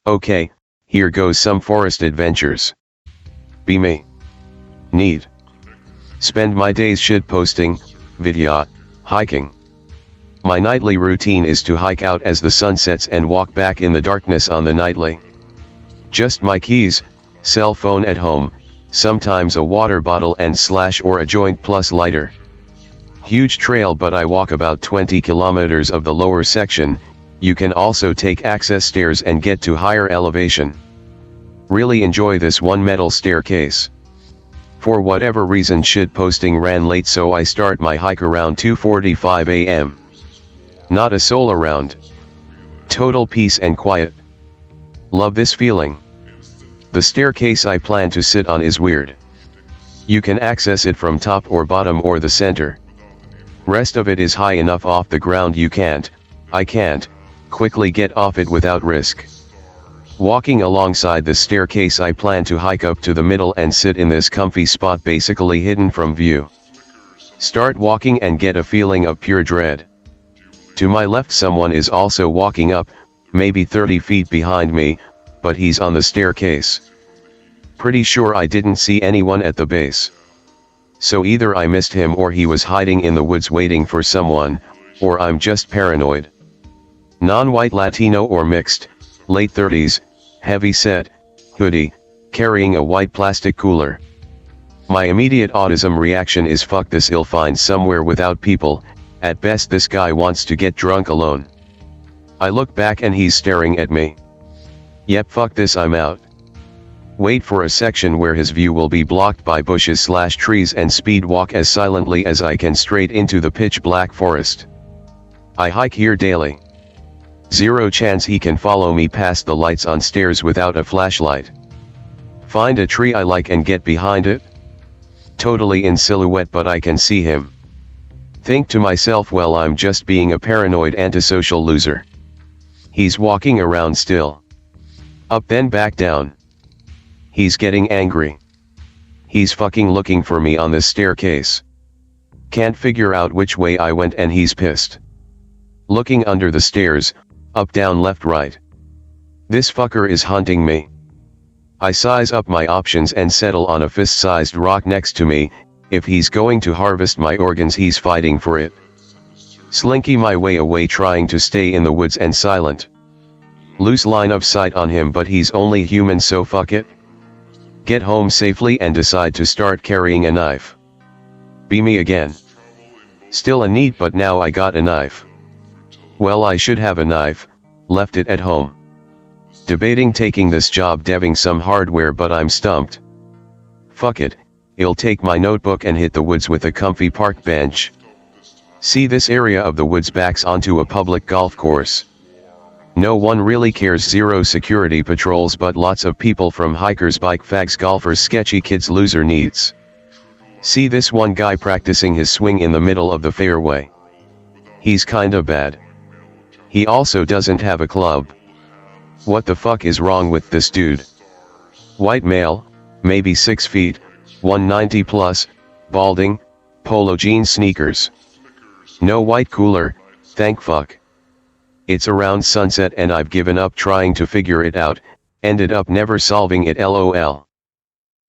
Okay, here goes some forest adventures. Be me. Need. Spend my days shitposting, video, hiking. My nightly routine is to hike out as the sun sets and walk back in the darkness on the nightly. Just my keys, cell phone at home, sometimes a water bottle and / or a joint plus lighter. Huge trail, but I walk about 20 kilometers of the lower section. You can also take access stairs and get to higher elevation. Really enjoy this one metal staircase. For whatever reason shitposting ran late, so I start my hike around 2:45 a.m. Not a soul around. Total peace and quiet. Love this feeling. The staircase I plan to sit on is weird. You can access it from top or bottom or the center. Rest of it is high enough off the ground I can't, quickly get off it without risk. Walking alongside the staircase I plan to hike up to the middle and sit in this comfy spot basically hidden from view. Start walking and get a feeling of pure dread. To my left someone is also walking up, maybe 30 feet behind me, but he's on the staircase. Pretty sure I didn't see anyone at the base. So either I missed him or he was hiding in the woods waiting for someone, or I'm just paranoid. Non-white Latino or mixed, late 30s, heavy set, hoodie, carrying a white plastic cooler. My immediate autism reaction is fuck this, he'll find somewhere without people, at best this guy wants to get drunk alone. I look back and he's staring at me. Yep, fuck this, I'm out. Wait for a section where his view will be blocked by bushes / trees and speed walk as silently as I can straight into the pitch black forest. I hike here daily. Zero chance he can follow me past the lights on stairs without a flashlight. Find a tree I like and get behind it. Totally in silhouette, but I can see him. Think to myself, well, I'm just being a paranoid antisocial loser. He's walking around still. Up then back down. He's getting angry. He's fucking looking for me on this staircase. Can't figure out which way I went and he's pissed. Looking under the stairs, up down left right. This fucker is hunting me. I size up my options and settle on a fist-sized rock next to me. If he's going to harvest my organs, he's fighting for it. Slinky my way away, trying to stay in the woods and silent. Loose line of sight on him, but he's only human, so fuck it. Get home safely and decide to start carrying a knife. Be me again. Still a need, but now I got a knife. Well, I should have a knife, left it at home. Debating taking this job deving some hardware, but I'm stumped. Fuck it, I'll take my notebook and hit the woods with a comfy park bench. See, this area of the woods backs onto a public golf course. No one really cares, zero security patrols, but lots of people, from hikers, bike fags, golfers, sketchy kids, loser needs. See this one guy practicing his swing in the middle of the fairway. He's kinda bad. He also doesn't have a club. What the fuck is wrong with this dude? White male, maybe 6 feet, 190 plus, balding, polo jeans, sneakers. No white cooler, thank fuck. It's around sunset and I've given up trying to figure it out, ended up never solving it, lol.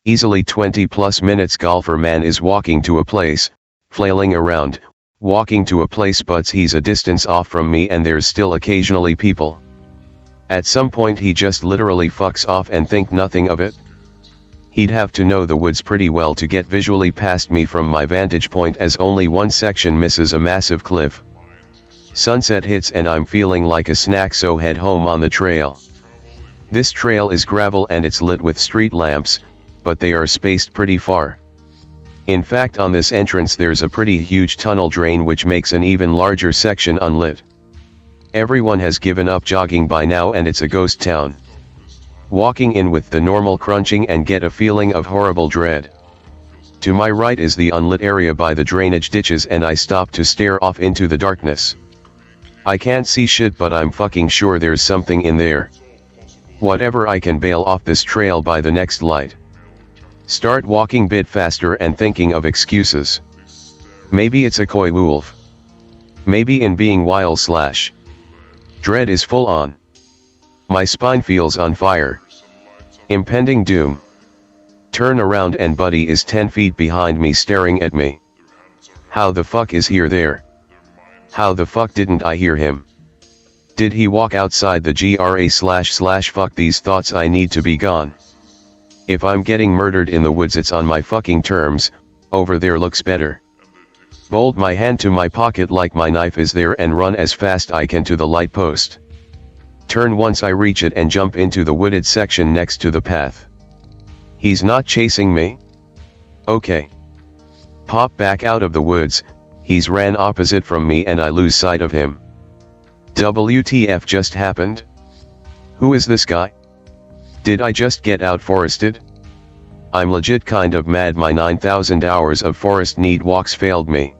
Easily 20 plus minutes golfer man is walking to a place, flailing around, walking to a place, but he's a distance off from me and there's still occasionally people. At some point he just literally fucks off and think nothing of it. He'd have to know the woods pretty well to get visually past me from my vantage point, as only one section misses a massive cliff. Sunset hits and I'm feeling like a snack, so head home on the trail. This trail is gravel and it's lit with street lamps, but they are spaced pretty far. In fact, on this entrance there's a pretty huge tunnel drain which makes an even larger section unlit. Everyone has given up jogging by now and it's a ghost town. Walking in with the normal crunching and get a feeling of horrible dread. To my right is the unlit area by the drainage ditches and I stop to stare off into the darkness. I can't see shit, but I'm fucking sure there's something in there. Whatever, I can bail off this trail by the next light. Start walking bit faster and thinking of excuses. Maybe it's a coy wolf. Maybe in being wild / dread is full on. My spine feels on fire. Impending doom. Turn around and Buddy is 10 feet behind me staring at me. How the fuck is he there? How the fuck didn't I hear him? Did he walk outside the GRA// fuck these thoughts, I need to be gone. If I'm getting murdered in the woods it's on my fucking terms, over there looks better. Bolt my hand to my pocket like my knife is there and run as fast I can to the light post. Turn once I reach it and jump into the wooded section next to the path. He's not chasing me? Okay. Pop back out of the woods, he's ran opposite from me and I lose sight of him. WTF just happened? Who is this guy? Did I just get out forested? I'm legit kind of mad my 9,000 hours of forest need walks failed me.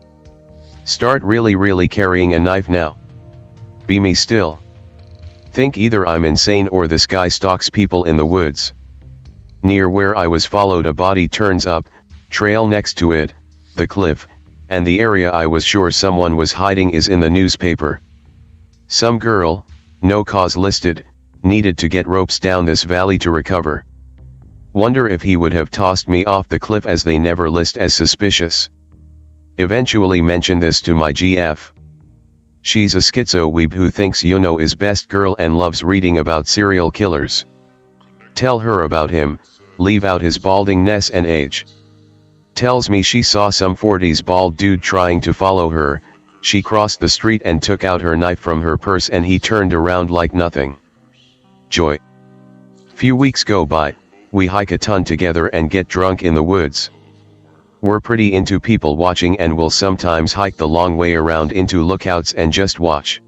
Start really carrying a knife now. Be me still. Think either I'm insane or this guy stalks people in the woods. Near where I was followed a body turns up, trail next to it, the cliff, and the area I was sure someone was hiding is in the newspaper. Some girl, no cause listed, needed to get ropes down this valley to recover. Wonder if he would have tossed me off the cliff as they never list as suspicious. Eventually mention this to my GF. She's a schizo weeb who thinks is best girl and loves reading about serial killers. Tell her about him, leave out his baldingness and age. Tells me she saw some 40s bald dude trying to follow her, she crossed the street and took out her knife from her purse and he turned around like nothing. Joy. Few weeks go by, we hike a ton together and get drunk in the woods. We're pretty into people watching and will sometimes hike the long way around into lookouts and just watch.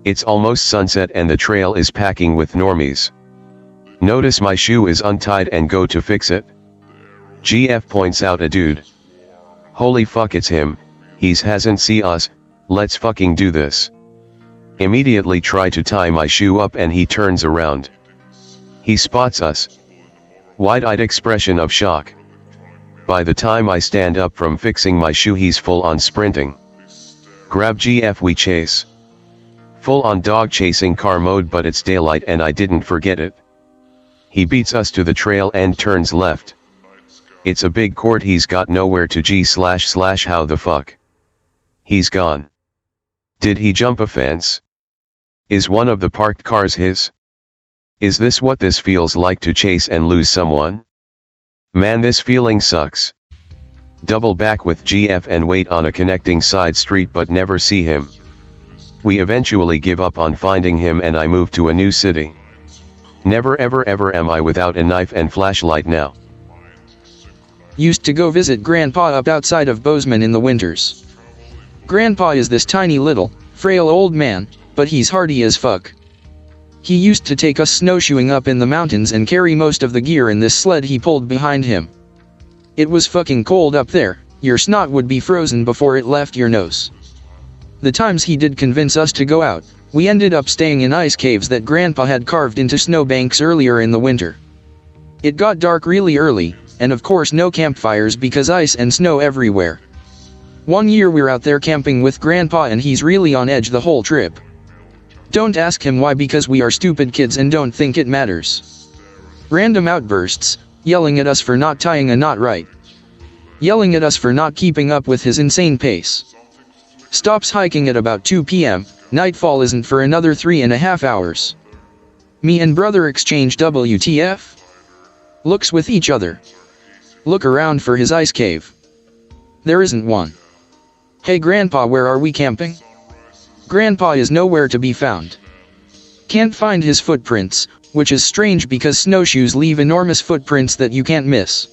It's almost sunset and the trail is packing with normies. Notice my shoe is untied and go to fix it. GF points out a dude. Holy fuck, it's him, he's hasn't see us, let's fucking do this. Immediately try to tie my shoe up and he turns around. He spots us. Wide-eyed expression of shock. By the time I stand up from fixing my shoe he's full on sprinting. Grab GF, we chase. Full on dog chasing car mode, but it's daylight and I didn't forget it. He beats us to the trail and turns left. It's a big court, he's got nowhere to g// how the fuck? He's gone. Did he jump a fence? Is one of the parked cars his? Is this what this feels like to chase and lose someone? Man, this feeling sucks. Double back with GF and wait on a connecting side street but never see him. We eventually give up on finding him and I move to a new city. Never ever am I without a knife and flashlight now. Used to go visit Grandpa up outside of Bozeman in the winters. Grandpa is this tiny little, frail old man, but he's hardy as fuck. He used to take us snowshoeing up in the mountains and carry most of the gear in this sled he pulled behind him. It was fucking cold up there, your snot would be frozen before it left your nose. The times he did convince us to go out, we ended up staying in ice caves that Grandpa had carved into snowbanks earlier in the winter. It got dark really early, and of course no campfires because ice and snow everywhere. One year we're out there camping with Grandpa and he's really on edge the whole trip. Don't ask him why, because we are stupid kids and don't think it matters. Random outbursts, yelling at us for not tying a knot right. Yelling at us for not keeping up with his insane pace. Stops hiking at about 2 p.m, nightfall isn't for another 3.5 hours. Me and brother exchange WTF? Looks with each other. Look around for his ice cave. There isn't one. Hey Grandpa, where are we camping? Grandpa is nowhere to be found. Can't find his footprints, which is strange because snowshoes leave enormous footprints that you can't miss.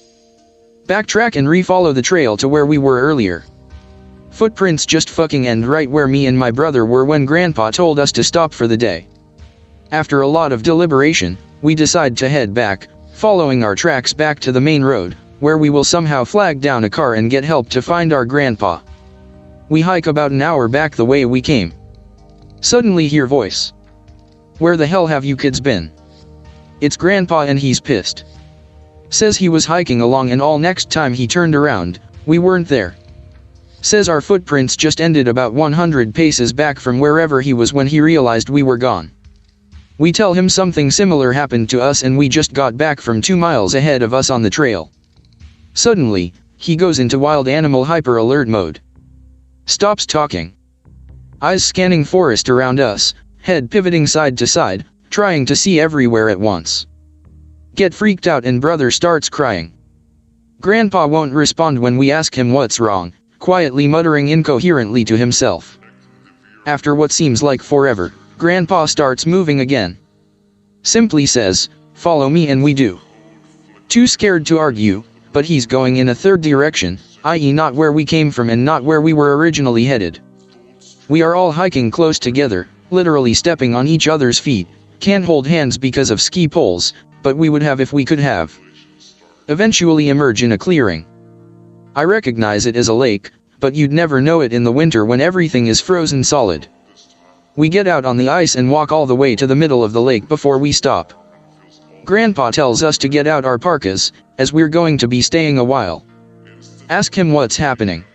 Backtrack and refollow the trail to where we were earlier. Footprints just fucking end right where me and my brother were when Grandpa told us to stop for the day. After a lot of deliberation, we decide to head back, following our tracks back to the main road, where we will somehow flag down a car and get help to find our Grandpa. We hike about an hour back the way we came. Suddenly hear voice. Where the hell have you kids been? It's Grandpa and he's pissed. Says he was hiking along and all next time he turned around, we weren't there. Says our footprints just ended about 100 paces back from wherever he was when he realized we were gone. We tell him something similar happened to us and we just got back from 2 miles ahead of us on the trail. Suddenly, he goes into wild animal hyper alert mode. Stops talking. Eyes scanning forest around us, head pivoting side to side, trying to see everywhere at once. Get freaked out and brother starts crying. Grandpa won't respond when we ask him what's wrong, quietly muttering incoherently to himself. After what seems like forever, Grandpa starts moving again. Simply says, "Follow me," and we do. Too scared to argue, but he's going in a third direction, i.e. not where we came from and not where we were originally headed. We are all hiking close together, literally stepping on each other's feet, can't hold hands because of ski poles, but we would have if we could have. Eventually emerge in a clearing. I recognize it as a lake, but you'd never know it in the winter when everything is frozen solid. We get out on the ice and walk all the way to the middle of the lake before we stop. Grandpa tells us to get out our parkas, as we're going to be staying a while. Ask him what's happening.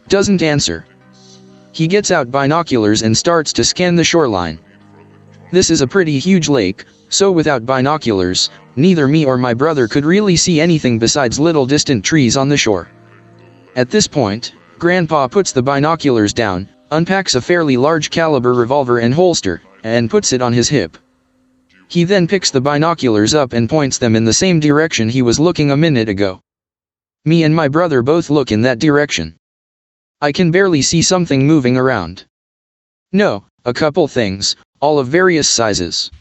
Doesn't answer. He gets out binoculars and starts to scan the shoreline. This is a pretty huge lake, so without binoculars, neither me or my brother could really see anything besides little distant trees on the shore. At this point, Grandpa puts the binoculars down, unpacks a fairly large caliber revolver and holster, and puts it on his hip. He then picks the binoculars up and points them in the same direction he was looking a minute ago. Me and my brother both look in that direction. I can barely see something moving around. No, a couple things, all of various sizes.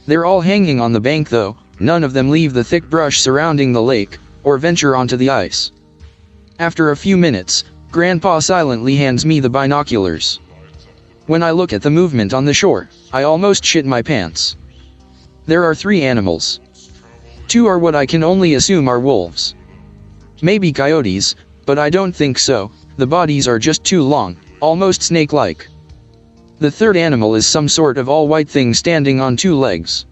They're all hanging on the bank though, none of them leave the thick brush surrounding the lake, or venture onto the ice. After a few minutes, Grandpa silently hands me the binoculars. When I look at the movement on the shore, I almost shit my pants. There are 3 animals. 2 are what I can only assume are wolves. Maybe coyotes, but I don't think so, the bodies are just too long, almost snake-like. The third animal is some sort of all-white thing standing on 2 legs.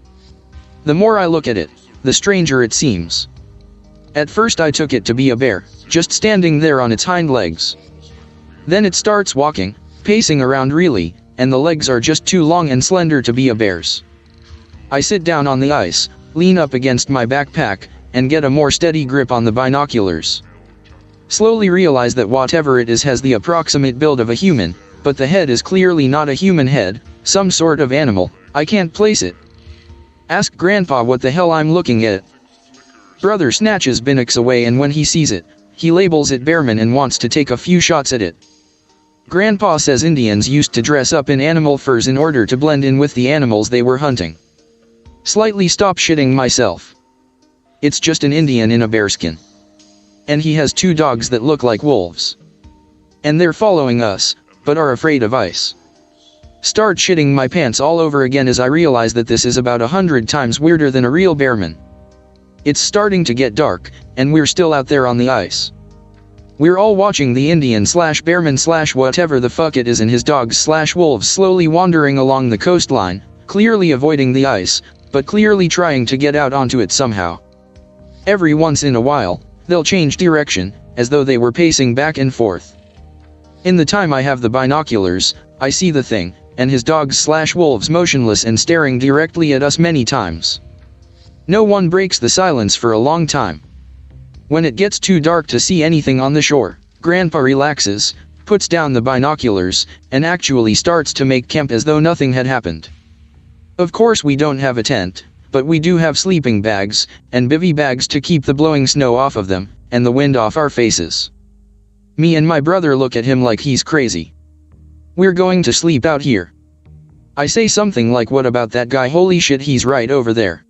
The more I look at it, the stranger it seems. At first I took it to be a bear, just standing there on its hind legs. Then it starts walking, pacing around really, and the legs are just too long and slender to be a bear's. I sit down on the ice, lean up against my backpack, and get a more steady grip on the binoculars. Slowly realize that whatever it is has the approximate build of a human, but the head is clearly not a human head, some sort of animal, I can't place it. Ask Grandpa what the hell I'm looking at. Brother snatches binocs away and when he sees it, he labels it bearman and wants to take a few shots at it. Grandpa says Indians used to dress up in animal furs in order to blend in with the animals they were hunting. Slightly stop shitting myself. It's just an Indian in a bearskin. And he has 2 dogs that look like wolves. And they're following us, but are afraid of ice. Start shitting my pants all over again as I realize that this is about 100 times weirder than a real bearman. It's starting to get dark, and we're still out there on the ice. We're all watching the Indian / bearman / whatever the fuck it is and his dogs / wolves slowly wandering along the coastline, clearly avoiding the ice, but clearly trying to get out onto it somehow. Every once in a while, they'll change direction, as though they were pacing back and forth. In the time I have the binoculars, I see the thing, and his dogs / wolves motionless and staring directly at us many times. No one breaks the silence for a long time. When it gets too dark to see anything on the shore, Grandpa relaxes, puts down the binoculars, and actually starts to make camp as though nothing had happened. Of course we don't have a tent, but we do have sleeping bags, and bivy bags to keep the blowing snow off of them, and the wind off our faces. Me and my brother look at him like he's crazy. We're going to sleep out here. I say something like, what about that guy? Holy shit, he's right over there.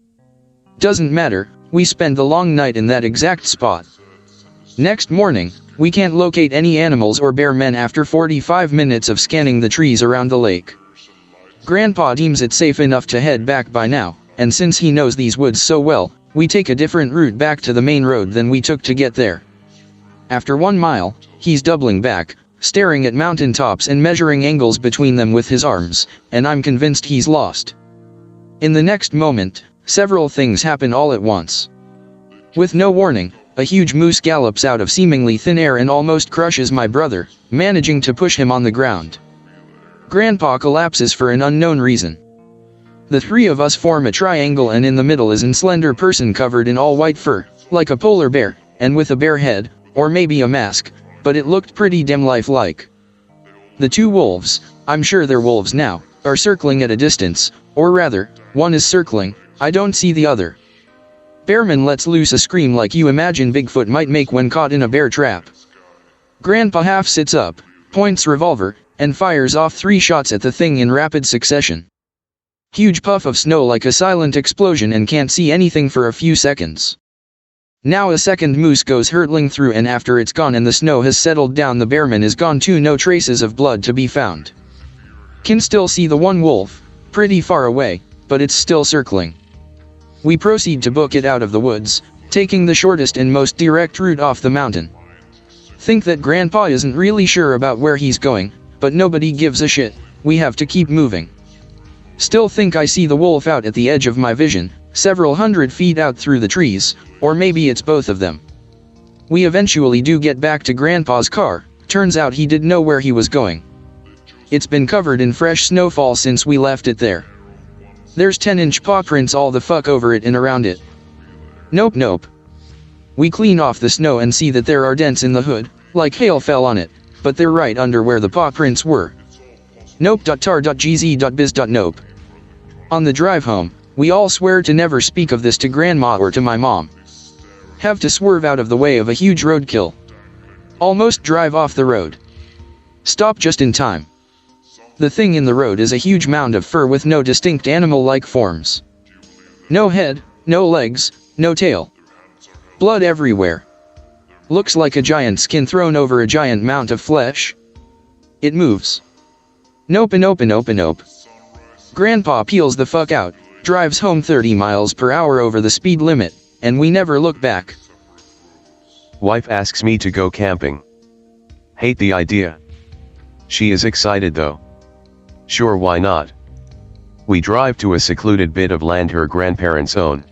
Doesn't matter, we spend the long night in that exact spot. Next morning, we can't locate any animals or bear men after 45 minutes of scanning the trees around the lake. Grandpa deems it safe enough to head back by now, and since he knows these woods so well, we take a different route back to the main road than we took to get there. After 1 mile, he's doubling back, staring at mountain tops and measuring angles between them with his arms, and I'm convinced he's lost. In the next moment, several things happen all at once. With no warning, a huge moose gallops out of seemingly thin air and almost crushes my brother, managing to push him on the ground. Grandpa collapses for an unknown reason. The three of us form a triangle, and in the middle is a slender person covered in all white fur, like a polar bear, and with a bear head, or maybe a mask, but it looked pretty damn lifelike. The two wolves, I'm sure they're wolves now, are circling at a distance, or rather, one is circling, I don't see the other. Bearman lets loose a scream like you imagine Bigfoot might make when caught in a bear trap. Grandpa half sits up, points revolver, and fires off 3 shots at the thing in rapid succession. Huge puff of snow like a silent explosion, and can't see anything for a few seconds. Now a second moose goes hurtling through, and after it's gone and the snow has settled down, the bearman is gone too, no traces of blood to be found. Can still see the one wolf, pretty far away, but it's still circling. We proceed to book it out of the woods, taking the shortest and most direct route off the mountain. Think that Grandpa isn't really sure about where he's going, but nobody gives a shit, we have to keep moving. Still think I see the wolf out at the edge of my vision, several hundred feet out through the trees, or maybe it's both of them. We eventually do get back to Grandpa's car, turns out he did know where he was going. It's been covered in fresh snowfall since we left it there. There's 10-inch paw prints all the fuck over it and around it. Nope. We clean off the snow and see that there are dents in the hood, like hail fell on it, but they're right under where the paw prints were. Nope.tar.gz.biz.nope. On the drive home, we all swear to never speak of this to Grandma or to my mom. Have to swerve out of the way of a huge roadkill. Almost drive off the road. Stop just in time. The thing in the road is a huge mound of fur with no distinct animal-like forms. No head, no legs, no tail. Blood everywhere. Looks like a giant skin thrown over a giant mound of flesh. It moves. Nope. Grandpa peels the fuck out, drives home 30 miles per hour over the speed limit, and we never look back. Wife asks me to go camping. Hate the idea. She is excited though. Sure, why not? We drive to a secluded bit of land her grandparents own.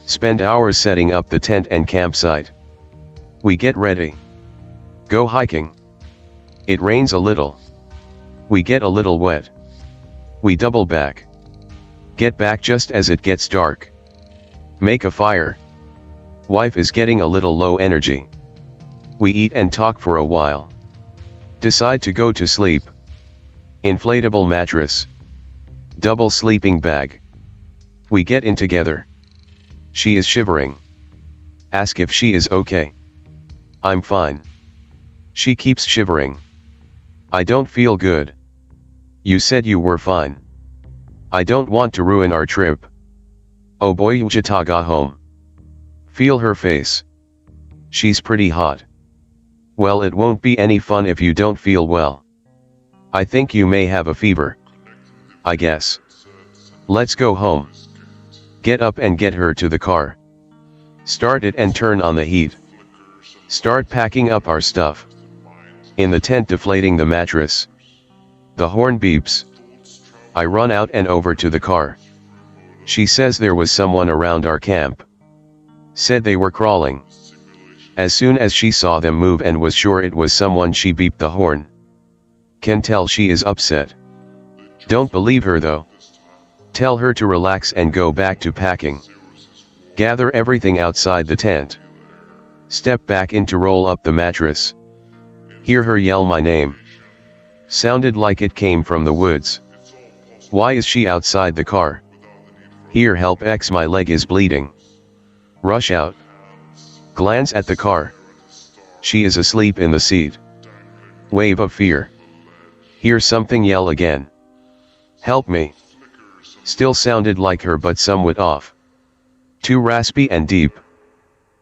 Spend hours setting up the tent and campsite. We get ready. Go hiking. It rains a little. We get a little wet. We double back. Get back just as it gets dark. Make a fire. Wife is getting a little low energy. We eat and talk for a while. Decide to go to sleep. Inflatable mattress. Double sleeping bag. We get in together. She is shivering. Ask if she is okay. I'm fine. She keeps shivering. I don't feel good. You said you were fine. I don't want to ruin our trip. Oh boy, Uchitaga home. Feel her face. She's pretty hot. Well, it won't be any fun if you don't feel well. I think you may have a fever. I guess. Let's go home. Get up and get her to the car. Start it and turn on the heat. Start packing up our stuff. In the tent, deflating the mattress. The horn beeps. I run out and over to the car. She says there was someone around our camp. Said they were crawling. As soon as she saw them move and was sure it was someone, she beeped the horn. Can tell she is upset. Don't believe her though. Tell her to relax and go back to packing. Gather everything outside the tent. Step back in to roll up the mattress. Hear her yell my name. Sounded like it came from the woods. Why is she outside the car? Here, help X, my leg is bleeding. Rush out. Glance at the car. She is asleep in the seat. Wave of fear. Hear something yell again. Help me. Still sounded like her but somewhat off. Too raspy and deep.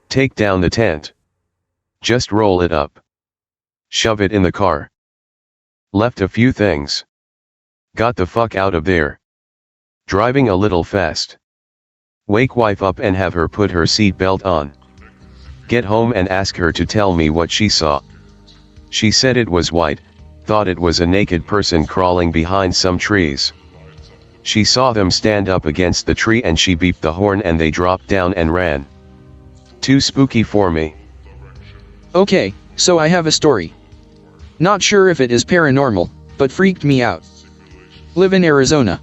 Take down the tent. Just roll it up. Shove it in the car. Left a few things. Got the fuck out of there. Driving a little fast. Wake wife up and have her put her seat belt on. Get home and ask her to tell me what she saw. She said it was white, thought it was a naked person crawling behind some trees. She saw them stand up against the tree and she beeped the horn and they dropped down and ran. Too spooky for me. Okay, so I have a story. Not sure if it is paranormal, but freaked me out. Live in Arizona.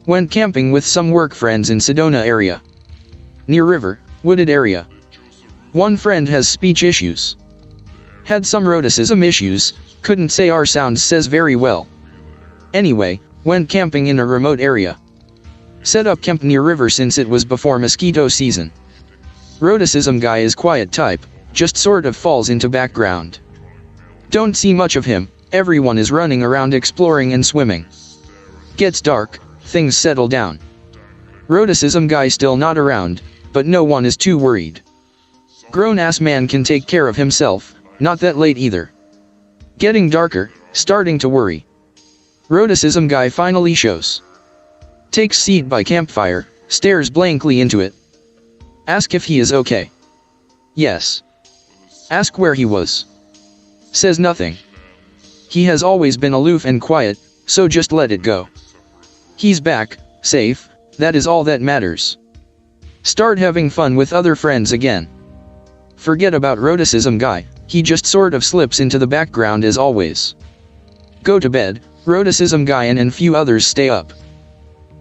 Went camping with some work friends in Sedona area. Near river, wooded area. One friend has speech issues. Had some rhoticism issues, couldn't say our sounds says very well. Anyway, went camping in a remote area. Set up camp near river since it was before mosquito season. Rhoticism guy is quiet type, just sort of falls into background. Don't see much of him, everyone is running around exploring and swimming. Gets dark, things settle down. Rhoticism guy still not around, but no one is too worried. Grown-ass man can take care of himself, not that late either. Getting darker, starting to worry. Rhoticism guy finally shows. Takes seat by campfire, stares blankly into it. Ask if he is okay. Yes. Ask where he was. Says nothing. He has always been aloof and quiet, so just let it go. He's back, safe, that is all that matters. Start having fun with other friends again. Forget about rhoticism guy, he just sort of slips into the background as always. Go to bed, rhoticism guy and few others stay up.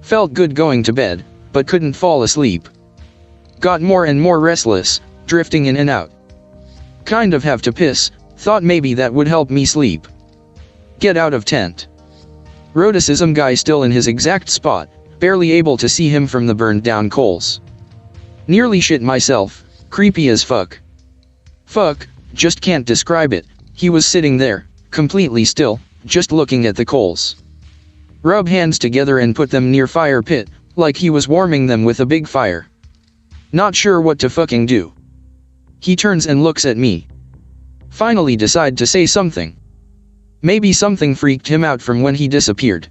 Felt good going to bed, but couldn't fall asleep. Got more and more restless, drifting in and out. Kind of have to piss, thought maybe that would help me sleep. Get out of tent. Rhoticism guy still in his exact spot, barely able to see him from the burned down coals. Nearly shit myself, creepy as fuck. Fuck, just can't describe it, he was sitting there, completely still, just looking at the coals. Rub hands together and put them near fire pit, like he was warming them with a big fire. Not sure what to fucking do. He turns and looks at me. Finally decide to say something. Maybe something freaked him out from when he disappeared.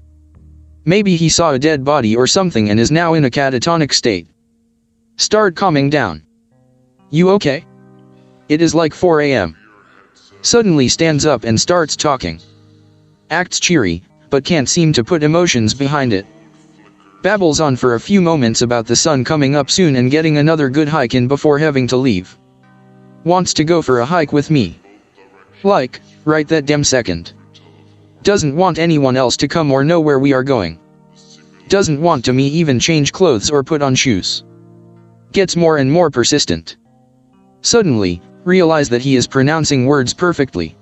Maybe he saw a dead body or something and is now in a catatonic state. Start calming down. You okay? It is like 4 a.m. Suddenly stands up and starts talking. Acts cheery, but can't seem to put emotions behind it. Babbles on for a few moments about the sun coming up soon and getting another good hike in before having to leave. Wants to go for a hike with me. Like, right that damn second. Doesn't want anyone else to come or know where we are going. Doesn't want to me even change clothes or put on shoes. Gets more and more persistent. Suddenly, realize that he is pronouncing words perfectly.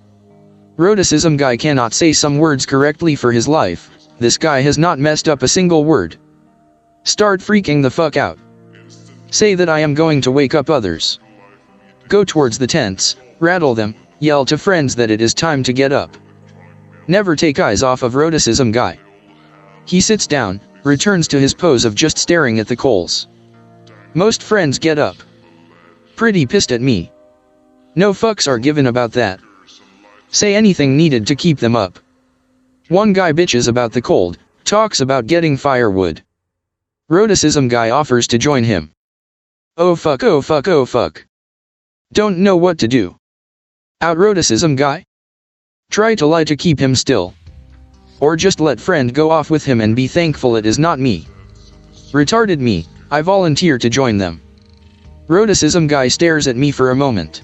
Rhoticism guy cannot say some words correctly for his life, this guy has not messed up a single word. Start freaking the fuck out. Say that I am going to wake up others. Go towards the tents, rattle them, yell to friends that it is time to get up. Never take eyes off of rhoticism guy. He sits down, returns to his pose of just staring at the coals. Most friends get up. Pretty pissed at me. No fucks are given about that. Say anything needed to keep them up. One guy bitches about the cold, talks about getting firewood. Rhoticism guy offers to join him. Oh fuck, oh fuck, oh fuck. Don't know what to do. Out rhoticism guy? Try to lie to keep him still. Or just let friend go off with him and be thankful it is not me. Retarded me, I volunteer to join them. Rhoticism guy stares at me for a moment.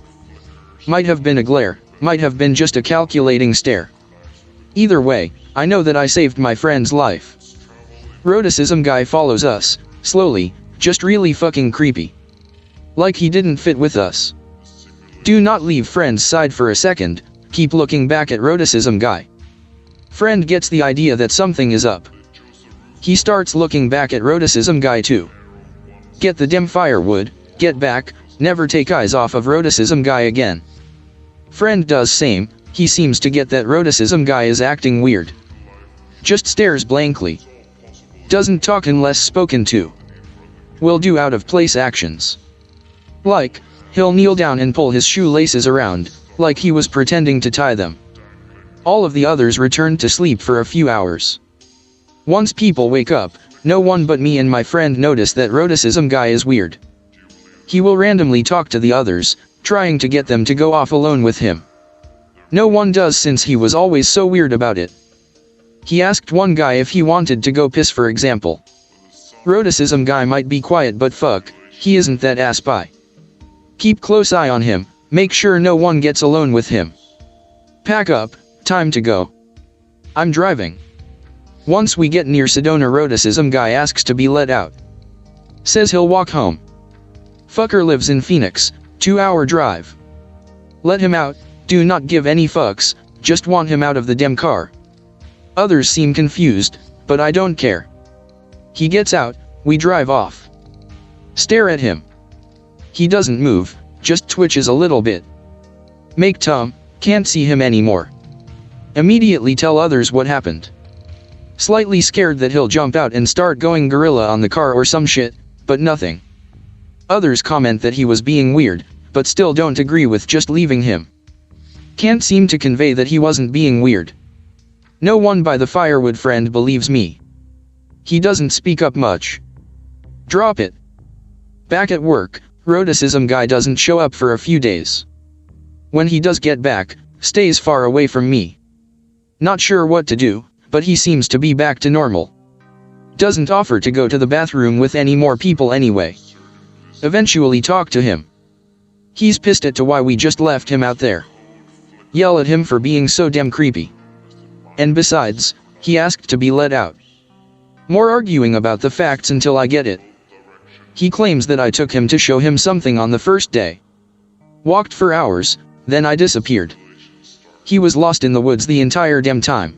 Might have been a glare, might have been just a calculating stare. Either way, I know that I saved my friend's life. Rhoticism guy follows us, slowly, just really fucking creepy. Like he didn't fit with us. Do not leave friend's side for a second, keep looking back at rhoticism guy. Friend gets the idea that something is up. He starts looking back at rhoticism guy too. Get the dim firewood, get back, never take eyes off of rhoticism guy again. Friend does same, he seems to get that rhoticism guy is acting weird. Just stares blankly. Doesn't talk unless spoken to. Will do out of place actions. Like, he'll kneel down and pull his shoelaces around, like he was pretending to tie them. All of the others returned to sleep for a few hours. Once people wake up, no one but me and my friend notice that rhoticism guy is weird. He will randomly talk to the others, trying to get them to go off alone with him. No one does since he was always so weird about it. He asked one guy if he wanted to go piss for example. Rhoticism guy might be quiet but fuck, he isn't that ass by. Keep close eye on him, make sure no one gets alone with him. Pack up, time to go. I'm driving. Once we get near Sedona, Roticism guy asks to be let out. Says he'll walk home. Fucker lives in Phoenix, 2-hour drive. Let him out, do not give any fucks, just want him out of the damn car. Others seem confused, but I don't care. He gets out, we drive off. Stare at him. He doesn't move, just twitches a little bit. Make Tom, can't see him anymore. Immediately tell others what happened. Slightly scared that he'll jump out and start going gorilla on the car or some shit, but nothing. Others comment that he was being weird, but still don't agree with just leaving him. Can't seem to convey that he wasn't being weird. No one by the firewood friend believes me. He doesn't speak up much. Drop it. Back at work, Roticism guy doesn't show up for a few days. When he does get back, stays far away from me. Not sure what to do, but he seems to be back to normal. Doesn't offer to go to the bathroom with any more people anyway. Eventually talk to him. He's pissed at to why we just left him out there. Yell at him for being so damn creepy. And besides, he asked to be let out. More arguing about the facts until I get it. He claims that I took him to show him something on the first day. Walked for hours, then I disappeared. He was lost in the woods the entire damn time.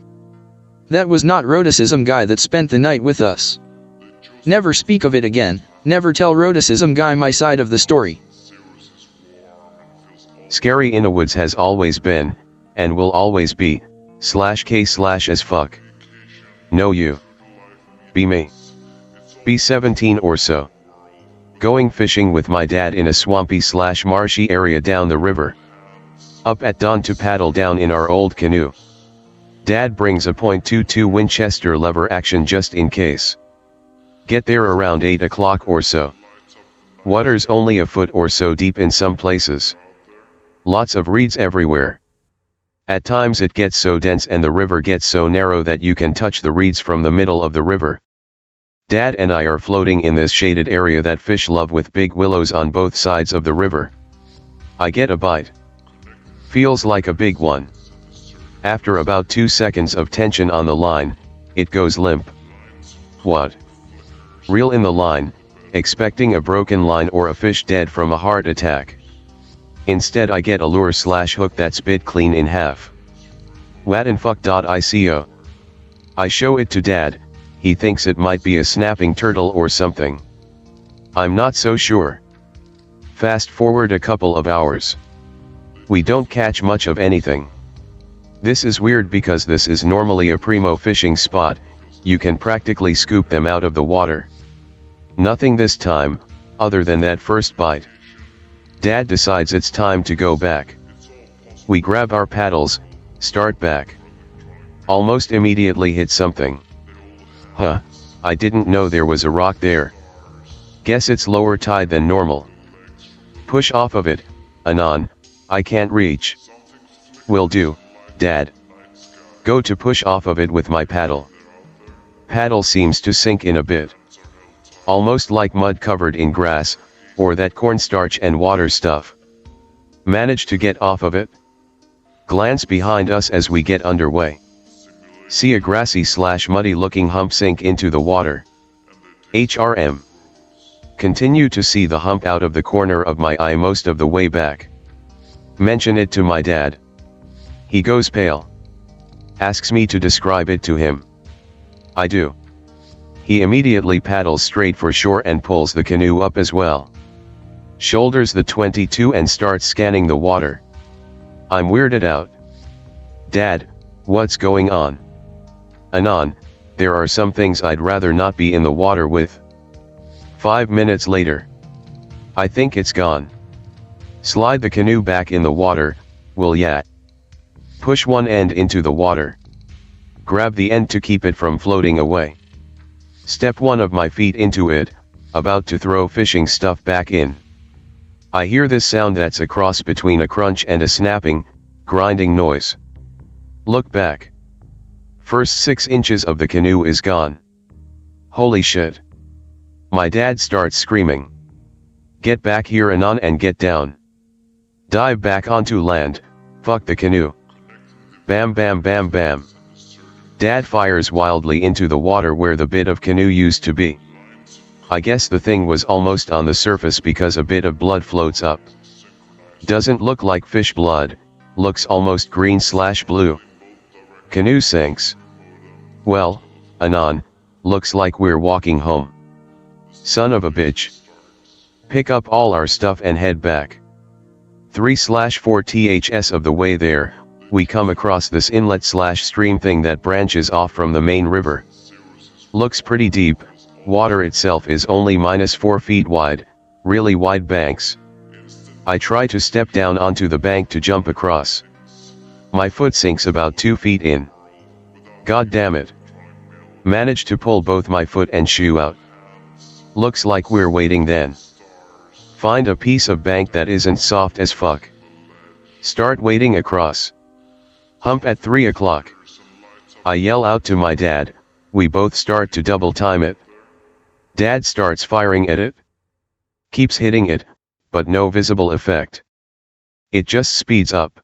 That was not Roticism guy that spent the night with us. Never speak of it again, never tell Roticism guy my side of the story. Scary Innawoods has always been, and will always be, /k/as fuck. No you. Be me. Be 17 or so. Going fishing with my dad in a swampy/marshy area down the river. Up at dawn to paddle down in our old canoe. Dad brings a .22 Winchester lever action just in case. Get there around 8 o'clock or so. Water's only a foot or so deep in some places. Lots of reeds everywhere. At times it gets so dense and the river gets so narrow that you can touch the reeds from the middle of the river. Dad and I are floating in this shaded area that fish love with big willows on both sides of the river. I get a bite. Feels like a big one. After about 2 seconds of tension on the line, it goes limp. What? Reel in the line, expecting a broken line or a fish dead from a heart attack. Instead I get a lure/hook that's bit clean in half. Whatinfuck.ico. I show it to Dad, he thinks it might be a snapping turtle or something. I'm not so sure. Fast forward a couple of hours. We don't catch much of anything. This is weird because this is normally a primo fishing spot, you can practically scoop them out of the water. Nothing this time, other than that first bite. Dad decides it's time to go back. We grab our paddles, start back. Almost immediately hit something. Huh, I didn't know there was a rock there. Guess it's lower tide than normal. Push off of it, anon, I can't reach. Will do, Dad. Go to push off of it with my paddle. Paddle seems to sink in a bit. Almost like mud covered in grass, or that cornstarch and water stuff. Manage to get off of it. Glance behind us as we get underway. See a grassy/muddy looking hump sink into the water. HRM. Continue to see the hump out of the corner of my eye most of the way back. Mention it to my dad. He goes pale. Asks me to describe it to him. I do. He immediately paddles straight for shore and pulls the canoe up as well. Shoulders the .22 and starts scanning the water. I'm weirded out. Dad, what's going on? Anon, there are some things I'd rather not be in the water with. 5 minutes later. I think it's gone. Slide the canoe back in the water, will ya? Push one end into the water. Grab the end to keep it from floating away. Step one of my feet into it, about to throw fishing stuff back in. I hear this sound that's a cross between a crunch and a snapping, grinding noise. Look back. First 6 inches of the canoe is gone. Holy shit. My dad starts screaming. Get back here anon and get down. Dive back onto land, fuck the canoe. Bam bam bam bam. Dad fires wildly into the water where the bit of canoe used to be. I guess the thing was almost on the surface because a bit of blood floats up. Doesn't look like fish blood, looks almost green/blue. Canoe sinks. Well, anon, looks like we're walking home. Son of a bitch. Pick up all our stuff and head back. 3/4 ths of the way there, we come across this inlet/stream thing that branches off from the main river. Looks pretty deep, water itself is only -4 feet wide, really wide banks. I try to step down onto the bank to jump across. My foot sinks about 2 feet in. God damn it. Manage to pull both my foot and shoe out. Looks like we're waiting then. Find a piece of bank that isn't soft as fuck. Start wading across. Hump at 3 o'clock. I yell out to my dad, we both start to double time it. Dad starts firing at it. Keeps hitting it, but no visible effect. It just speeds up.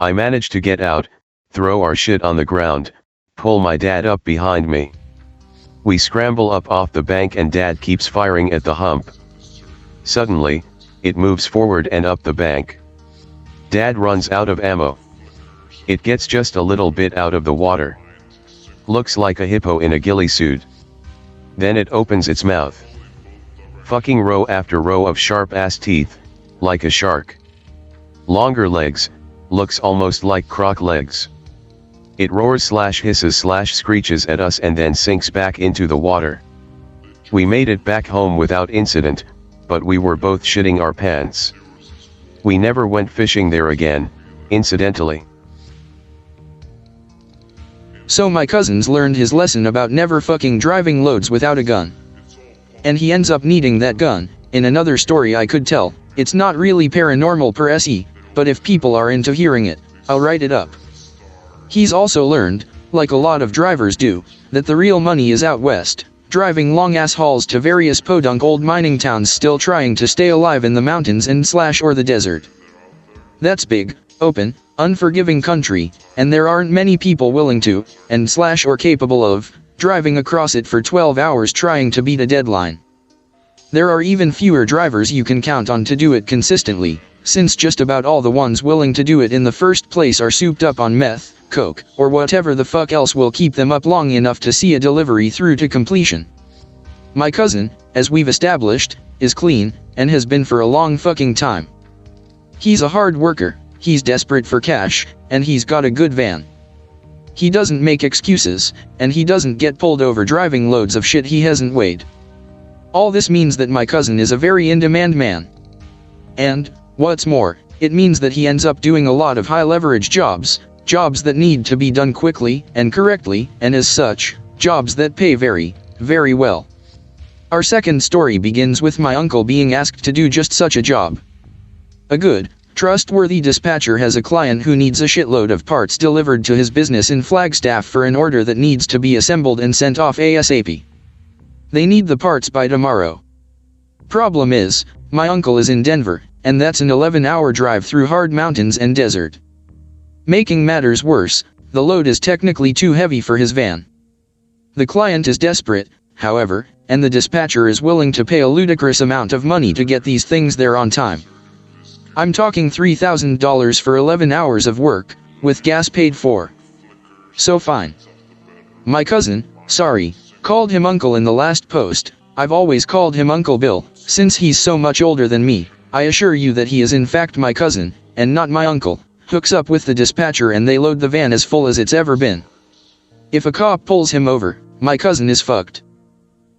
I manage to get out, throw our shit on the ground, pull my dad up behind me. We scramble up off the bank and Dad keeps firing at the hump. Suddenly, it moves forward and up the bank. Dad runs out of ammo. It gets just a little bit out of the water. Looks like a hippo in a ghillie suit. Then it opens its mouth. Fucking row after row of sharp ass teeth, like a shark. Longer legs, looks almost like croc legs. It roars/hisses/screeches at us and then sinks back into the water. We made it back home without incident, but we were both shitting our pants. We never went fishing there again, incidentally. So my cousin's learned his lesson about never fucking driving loads without a gun. And he ends up needing that gun. In another story I could tell, it's not really paranormal per se, but if people are into hearing it, I'll write it up. He's also learned, like a lot of drivers do, that the real money is out west, driving long ass hauls to various podunk old mining towns still trying to stay alive in the mountains and/or the desert. That's big, open, unforgiving country, and there aren't many people willing to, and/or capable of, driving across it for 12 hours trying to beat a deadline. There are even fewer drivers you can count on to do it consistently, since just about all the ones willing to do it in the first place are souped up on meth, coke, or whatever the fuck else will keep them up long enough to see a delivery through to completion. My cousin, as we've established, is clean, and has been for a long fucking time. He's a hard worker, he's desperate for cash, and he's got a good van. He doesn't make excuses, and he doesn't get pulled over driving loads of shit he hasn't weighed. All this means that my cousin is a very in-demand man. And, what's more, it means that he ends up doing a lot of high-leverage jobs that need to be done quickly and correctly, and as such, jobs that pay very, very well. Our second story begins with my uncle being asked to do just such a job. A good, trustworthy dispatcher has a client who needs a shitload of parts delivered to his business in Flagstaff for an order that needs to be assembled and sent off ASAP. They need the parts by tomorrow. Problem is, my uncle is in Denver, and that's an 11-hour drive through hard mountains and desert. Making matters worse, the load is technically too heavy for his van. The client is desperate, however, and the dispatcher is willing to pay a ludicrous amount of money to get these things there on time. I'm talking $3,000 for 11 hours of work, with gas paid for. So fine. My cousin, called him uncle in the last post. I've always called him Uncle Bill, since he's so much older than me. I assure you that he is in fact my cousin, and not my uncle. Hooks up with the dispatcher and they load the van as full as it's ever been. If a cop pulls him over, my cousin is fucked.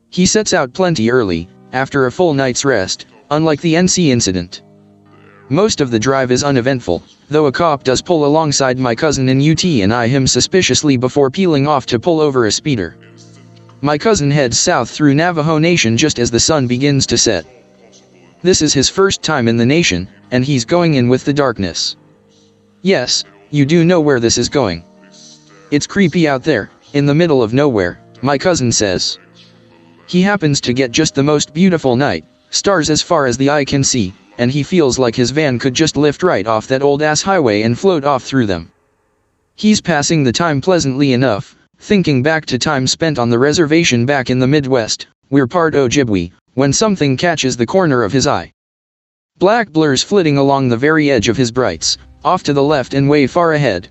He sets out plenty early, after a full night's rest, unlike the NC incident. Most of the drive is uneventful, though a cop does pull alongside my cousin in UT and eye him suspiciously before peeling off to pull over a speeder. My cousin heads south through Navajo Nation just as the sun begins to set. This is his first time in the nation, and he's going in with the darkness. Yes, you do know where this is going. It's creepy out there, in the middle of nowhere, my cousin says. He happens to get just the most beautiful night, stars as far as the eye can see, and he feels like his van could just lift right off that old ass highway and float off through them. He's passing the time pleasantly enough, thinking back to time spent on the reservation back in the Midwest, we're part Ojibwe, when something catches the corner of his eye. Black blurs flitting along the very edge of his brights, off to the left and way far ahead.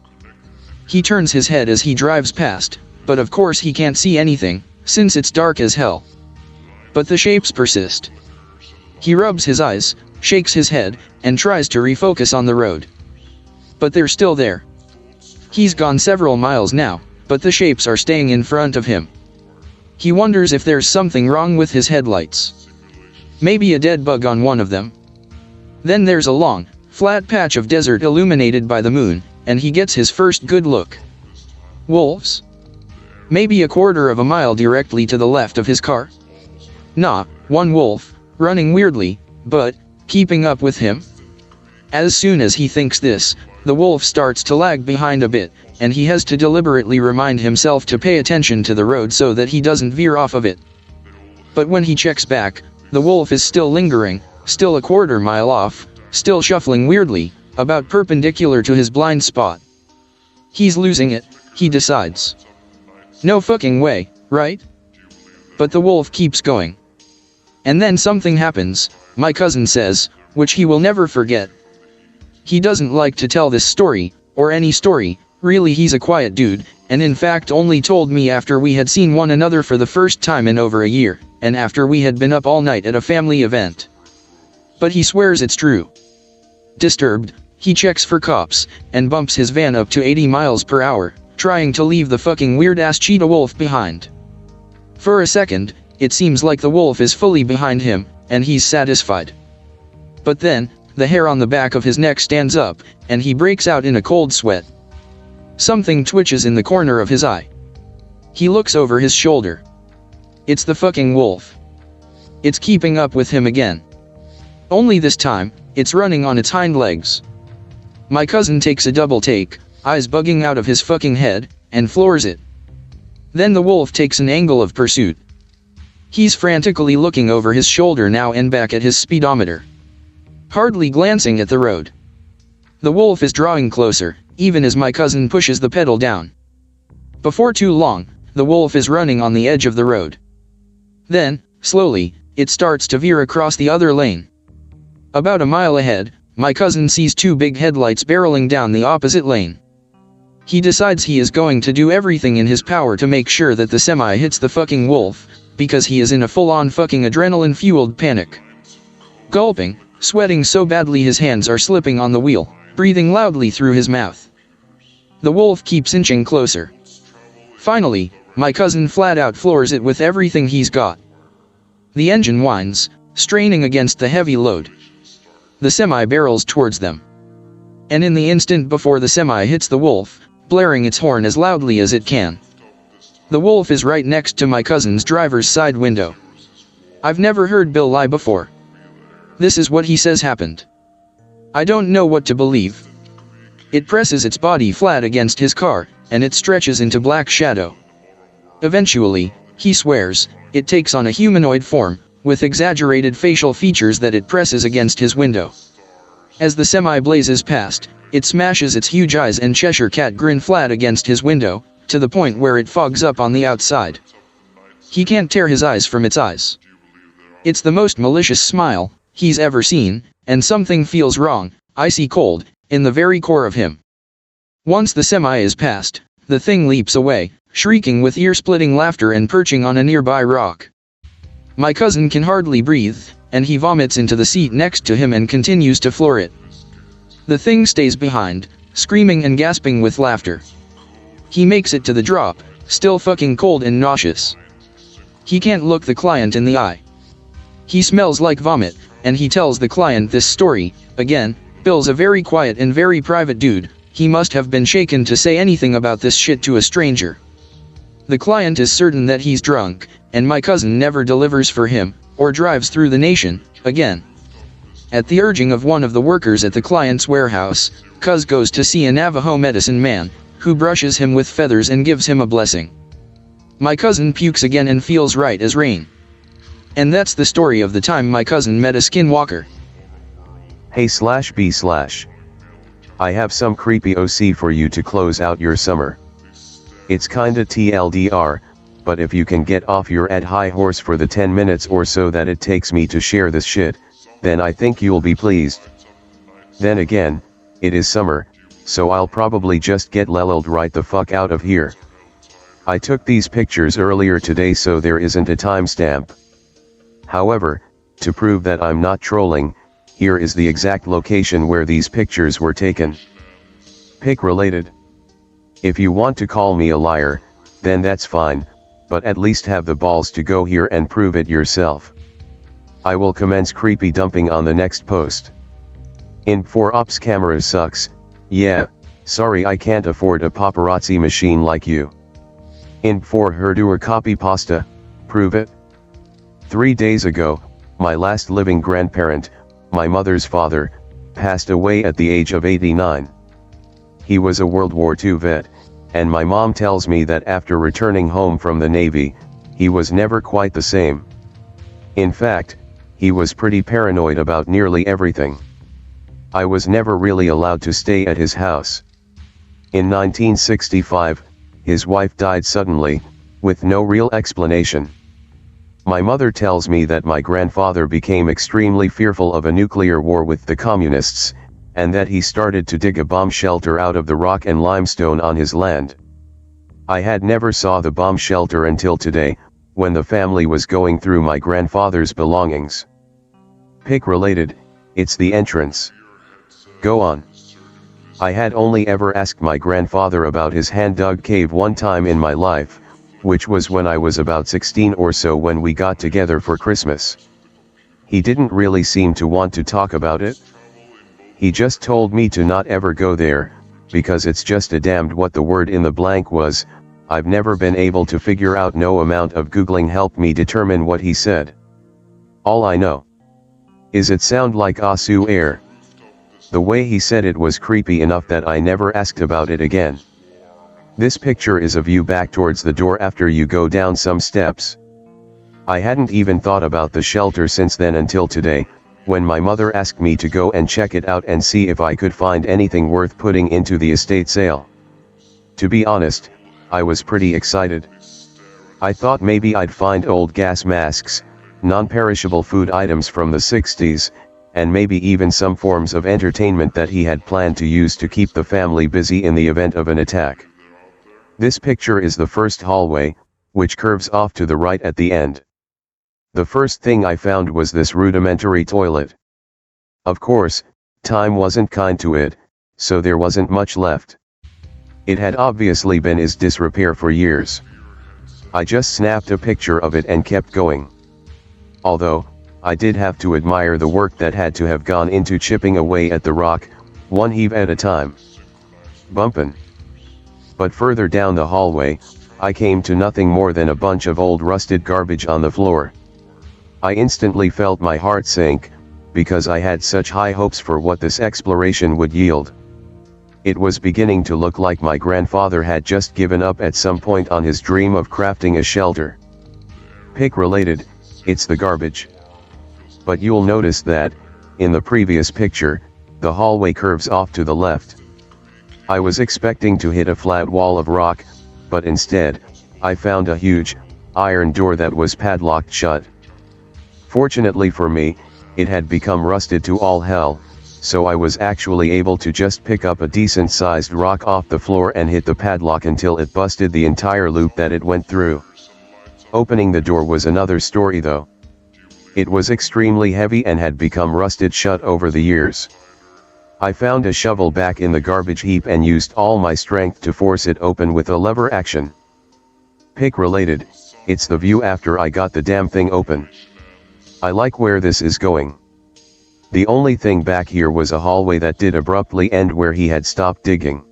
He turns his head as he drives past, but of course he can't see anything, since it's dark as hell. But the shapes persist. He rubs his eyes, shakes his head, and tries to refocus on the road. But they're still there. He's gone several miles now, but the shapes are staying in front of him. He wonders if there's something wrong with his headlights. Maybe a dead bug on one of them. Then there's a long, flat patch of desert illuminated by the moon, and he gets his first good look. Wolves? Maybe a quarter of a mile directly to the left of his car? Nah, one wolf, running weirdly, but keeping up with him? As soon as he thinks this, the wolf starts to lag behind a bit, and he has to deliberately remind himself to pay attention to the road so that he doesn't veer off of it. But when he checks back, the wolf is still lingering, still a quarter mile off, still shuffling weirdly, about perpendicular to his blind spot. He's losing it, he decides. No fucking way, right? But the wolf keeps going. And then something happens, my cousin says, which he will never forget. He doesn't like to tell this story, or any story, really he's a quiet dude, and in fact only told me after we had seen one another for the first time in over a year, and after we had been up all night at a family event. But he swears it's true. Disturbed, he checks for cops, and bumps his van up to 80 miles per hour, trying to leave the fucking weird-ass cheetah wolf behind. For a second, it seems like the wolf is fully behind him, and he's satisfied. But then, the hair on the back of his neck stands up, and he breaks out in a cold sweat. Something twitches in the corner of his eye. He looks over his shoulder. It's the fucking wolf. It's keeping up with him again. Only this time, it's running on its hind legs. My cousin takes a double take, eyes bugging out of his fucking head, and floors it. Then the wolf takes an angle of pursuit. He's frantically looking over his shoulder now and back at his speedometer. Hardly glancing at the road. The wolf is drawing closer, even as my cousin pushes the pedal down. Before too long, the wolf is running on the edge of the road. Then, slowly, it starts to veer across the other lane. About a mile ahead, my cousin sees two big headlights barreling down the opposite lane. He decides he is going to do everything in his power to make sure that the semi hits the fucking wolf, because he is in a full-on fucking adrenaline-fueled panic. Gulping, sweating so badly his hands are slipping on the wheel, breathing loudly through his mouth. The wolf keeps inching closer. Finally, my cousin flat out floors it with everything he's got. The engine whines, straining against the heavy load. The semi barrels towards them. And in the instant before the semi hits the wolf, blaring its horn as loudly as it can. The wolf is right next to my cousin's driver's side window. I've never heard Bill lie before. This is what he says happened. I don't know what to believe. It presses its body flat against his car, and it stretches into black shadow. Eventually, he swears, it takes on a humanoid form, with exaggerated facial features that it presses against his window. As the semi blazes past, it smashes its huge eyes and Cheshire cat grin flat against his window, to the point where it fogs up on the outside. He can't tear his eyes from its eyes. It's the most malicious smile he's ever seen, and something feels wrong, icy cold, in the very core of him. Once the semi is past, the thing leaps away, shrieking with ear-splitting laughter and perching on a nearby rock. My cousin can hardly breathe, and he vomits into the seat next to him and continues to floor it. The thing stays behind, screaming and gasping with laughter. He makes it to the drop, still fucking cold and nauseous. He can't look the client in the eye. He smells like vomit, and he tells the client this story. Again, Bill's a very quiet and very private dude. He must have been shaken to say anything about this shit to a stranger. The client is certain that he's drunk, and my cousin never delivers for him, or drives through the nation, again. At the urging of one of the workers at the client's warehouse, Cuz goes to see a Navajo medicine man, who brushes him with feathers and gives him a blessing. My cousin pukes again and feels right as rain. And that's the story of the time my cousin met a Skinwalker. Hey/B/. I have some creepy OC for you to close out your summer. It's kinda TLDR, but if you can get off your high horse for the 10 minutes or so that it takes me to share this shit, then I think you'll be pleased. Then again, it is summer, so I'll probably just get lellled right the fuck out of here. I took these pictures earlier today, so there isn't a timestamp. However, to prove that I'm not trolling, here is the exact location where these pictures were taken. Pic related. If you want to call me a liar, then that's fine, but at least have the balls to go here and prove it yourself. I will commence creepy dumping on the next post. Inf4 ops camera sucks, yeah, sorry I can't afford a paparazzi machine like you. Inf4 herdoer copypasta, prove it. 3 days ago, my last living grandparent, my mother's father, passed away at the age of 89. He was a World War II vet, and my mom tells me that after returning home from the Navy, he was never quite the same. In fact, he was pretty paranoid about nearly everything. I was never really allowed to stay at his house. In 1965, his wife died suddenly, with no real explanation. My mother tells me that my grandfather became extremely fearful of a nuclear war with the communists, and that he started to dig a bomb shelter out of the rock and limestone on his land. I had never saw the bomb shelter until today, when the family was going through my grandfather's belongings. Pic related, it's the entrance. Go on. I had only ever asked my grandfather about his hand-dug cave one time in my life, which was when I was about 16 or so, when we got together for Christmas. He didn't really seem to want to talk about it. He just told me to not ever go there, because it's just a damned what the word in the blank was. I've never been able to figure out, no amount of Googling helped me determine what he said. All I know is it sound like Asu air. The way he said it was creepy enough that I never asked about it again. This picture is a view back towards the door after you go down some steps. I hadn't even thought about the shelter since then until today, when my mother asked me to go and check it out and see if I could find anything worth putting into the estate sale. To be honest, I was pretty excited. I thought maybe I'd find old gas masks, non-perishable food items from the 60s, and maybe even some forms of entertainment that he had planned to use to keep the family busy in the event of an attack. This picture is the first hallway, which curves off to the right at the end. The first thing I found was this rudimentary toilet. Of course, time wasn't kind to it, so there wasn't much left. It had obviously been in disrepair for years. I just snapped a picture of it and kept going. Although, I did have to admire the work that had to have gone into chipping away at the rock, one heave at a time. Bumpin'. But further down the hallway, I came to nothing more than a bunch of old rusted garbage on the floor. I instantly felt my heart sink, because I had such high hopes for what this exploration would yield. It was beginning to look like my grandfather had just given up at some point on his dream of crafting a shelter. Pic related, it's the garbage. But you'll notice that, in the previous picture, the hallway curves off to the left. I was expecting to hit a flat wall of rock, but instead, I found a huge, iron door that was padlocked shut. Fortunately for me, it had become rusted to all hell, so I was actually able to just pick up a decent-sized rock off the floor and hit the padlock until it busted the entire loop that it went through. Opening the door was another story though. It was extremely heavy and had become rusted shut over the years. I found a shovel back in the garbage heap and used all my strength to force it open with a lever action. Pic related, it's the view after I got the damn thing open. I like where this is going. The only thing back here was a hallway that did abruptly end where he had stopped digging.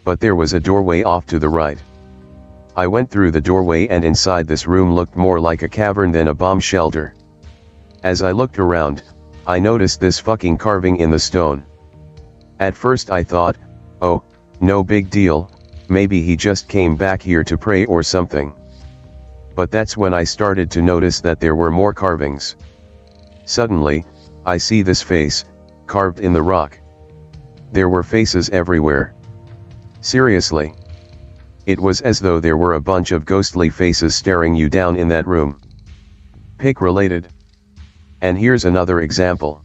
But there was a doorway off to the right. I went through the doorway and inside this room looked more like a cavern than a bomb shelter. As I looked around, I noticed this fucking carving in the stone. At first I thought, oh, no big deal, maybe he just came back here to pray or something. But that's when I started to notice that there were more carvings. Suddenly, I see this face, carved in the rock. There were faces everywhere. Seriously. It was as though there were a bunch of ghostly faces staring you down in that room. Pic related. And here's another example.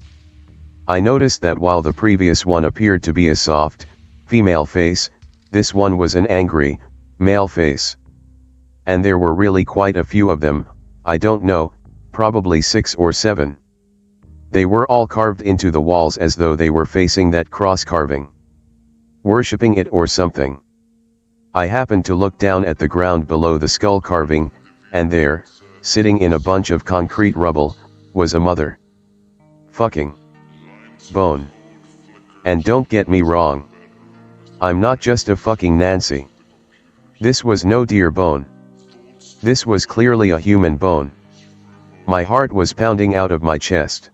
I noticed that while the previous one appeared to be a soft, female face, this one was an angry, male face. And there were really quite a few of them, I don't know, probably 6 or 7. They were all carved into the walls as though they were facing that cross carving. Worshipping it or something. I happened to look down at the ground below the skull carving, and there, sitting in a bunch of concrete rubble, was a mother. Fucking bone. And don't get me wrong. I'm not just a fucking Nancy. This was no deer bone. This was clearly a human bone. My heart was pounding out of my chest.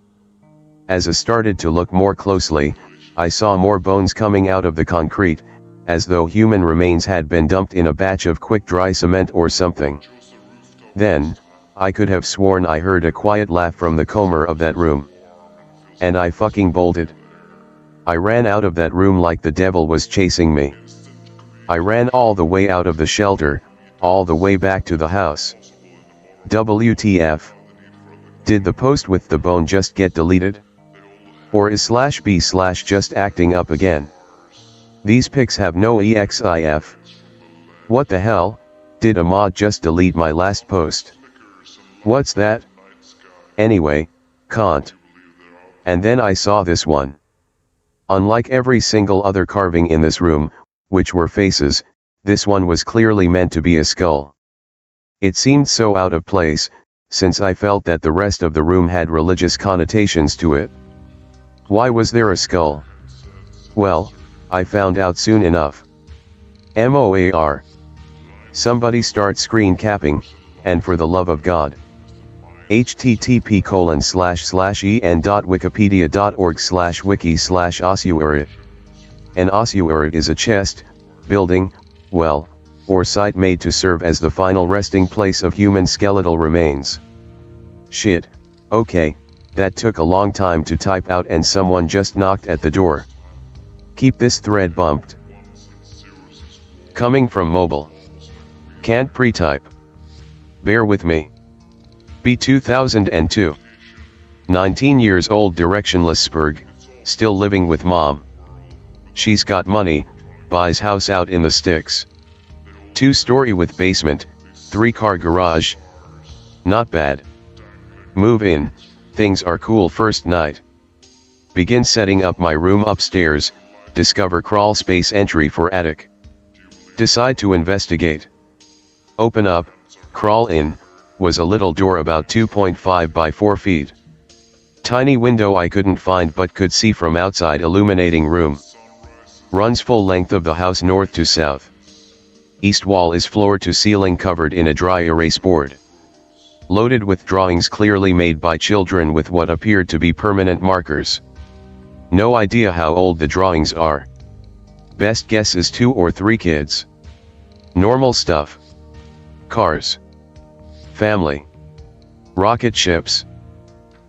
As I started to look more closely, I saw more bones coming out of the concrete, as though human remains had been dumped in a batch of quick-dry cement or something. Then, I could have sworn I heard a quiet laugh from the corner of that room. And I fucking bolted. I ran out of that room like the devil was chasing me. I ran all the way out of the shelter, all the way back to the house. WTF? Did the post with the bone just get deleted? Or is /b/ just acting up again? These pics have no EXIF. What the hell, did a mod just delete my last post? What's that? Anyway, can't. And then I saw this one. Unlike every single other carving in this room, which were faces, this one was clearly meant to be a skull. It seemed so out of place, since I felt that the rest of the room had religious connotations to it. Why was there a skull? Well, I found out soon enough. MOAR. Somebody start screen capping, and for the love of God. http://en.wikipedia.org/wiki/ossuarit. An ossuarit is a chest, building, well, or site made to serve as the final resting place of human skeletal remains. Shit, okay, that took a long time to type out and someone just knocked at the door. Keep this thread bumped. Coming from mobile. Can't pre-type. Bear with me. B 2002. 19 years old directionless Spurg, still living with mom. She's got money, buys house out in the sticks. 2-story with basement, 3-car garage. Not bad. Move in, things are cool first night. Begin setting up my room upstairs, discover crawl space entry for attic. Decide to investigate. Open up, crawl in, was a little door about 2.5 by 4 feet. Tiny window I couldn't find but could see from outside illuminating room. Runs full length of the house north to south. East wall is floor to ceiling covered in a dry erase board. Loaded with drawings clearly made by children with what appeared to be permanent markers. No idea how old the drawings are. Best guess is 2 or 3 kids. Normal stuff. Cars. Family. Rocket ships.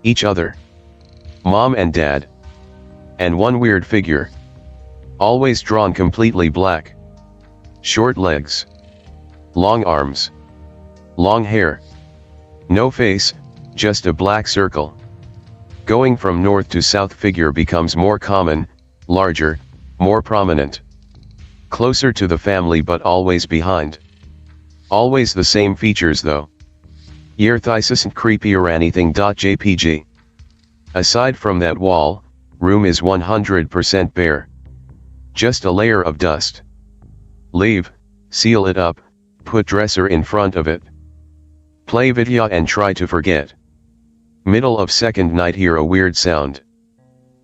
Each other. Mom and dad. And one weird figure. Always drawn completely black. Short legs. Long arms. Long hair. No face, just a black circle. Going from north to south figure becomes more common, larger, more prominent. Closer to the family but always behind. Always the same features though. This isn't creepy or anything.jpg. Aside from that wall, room is 100% bare. Just a layer of dust. Leave, seal it up, put dresser in front of it. Play video and try to forget. Middle of second night hear a weird sound.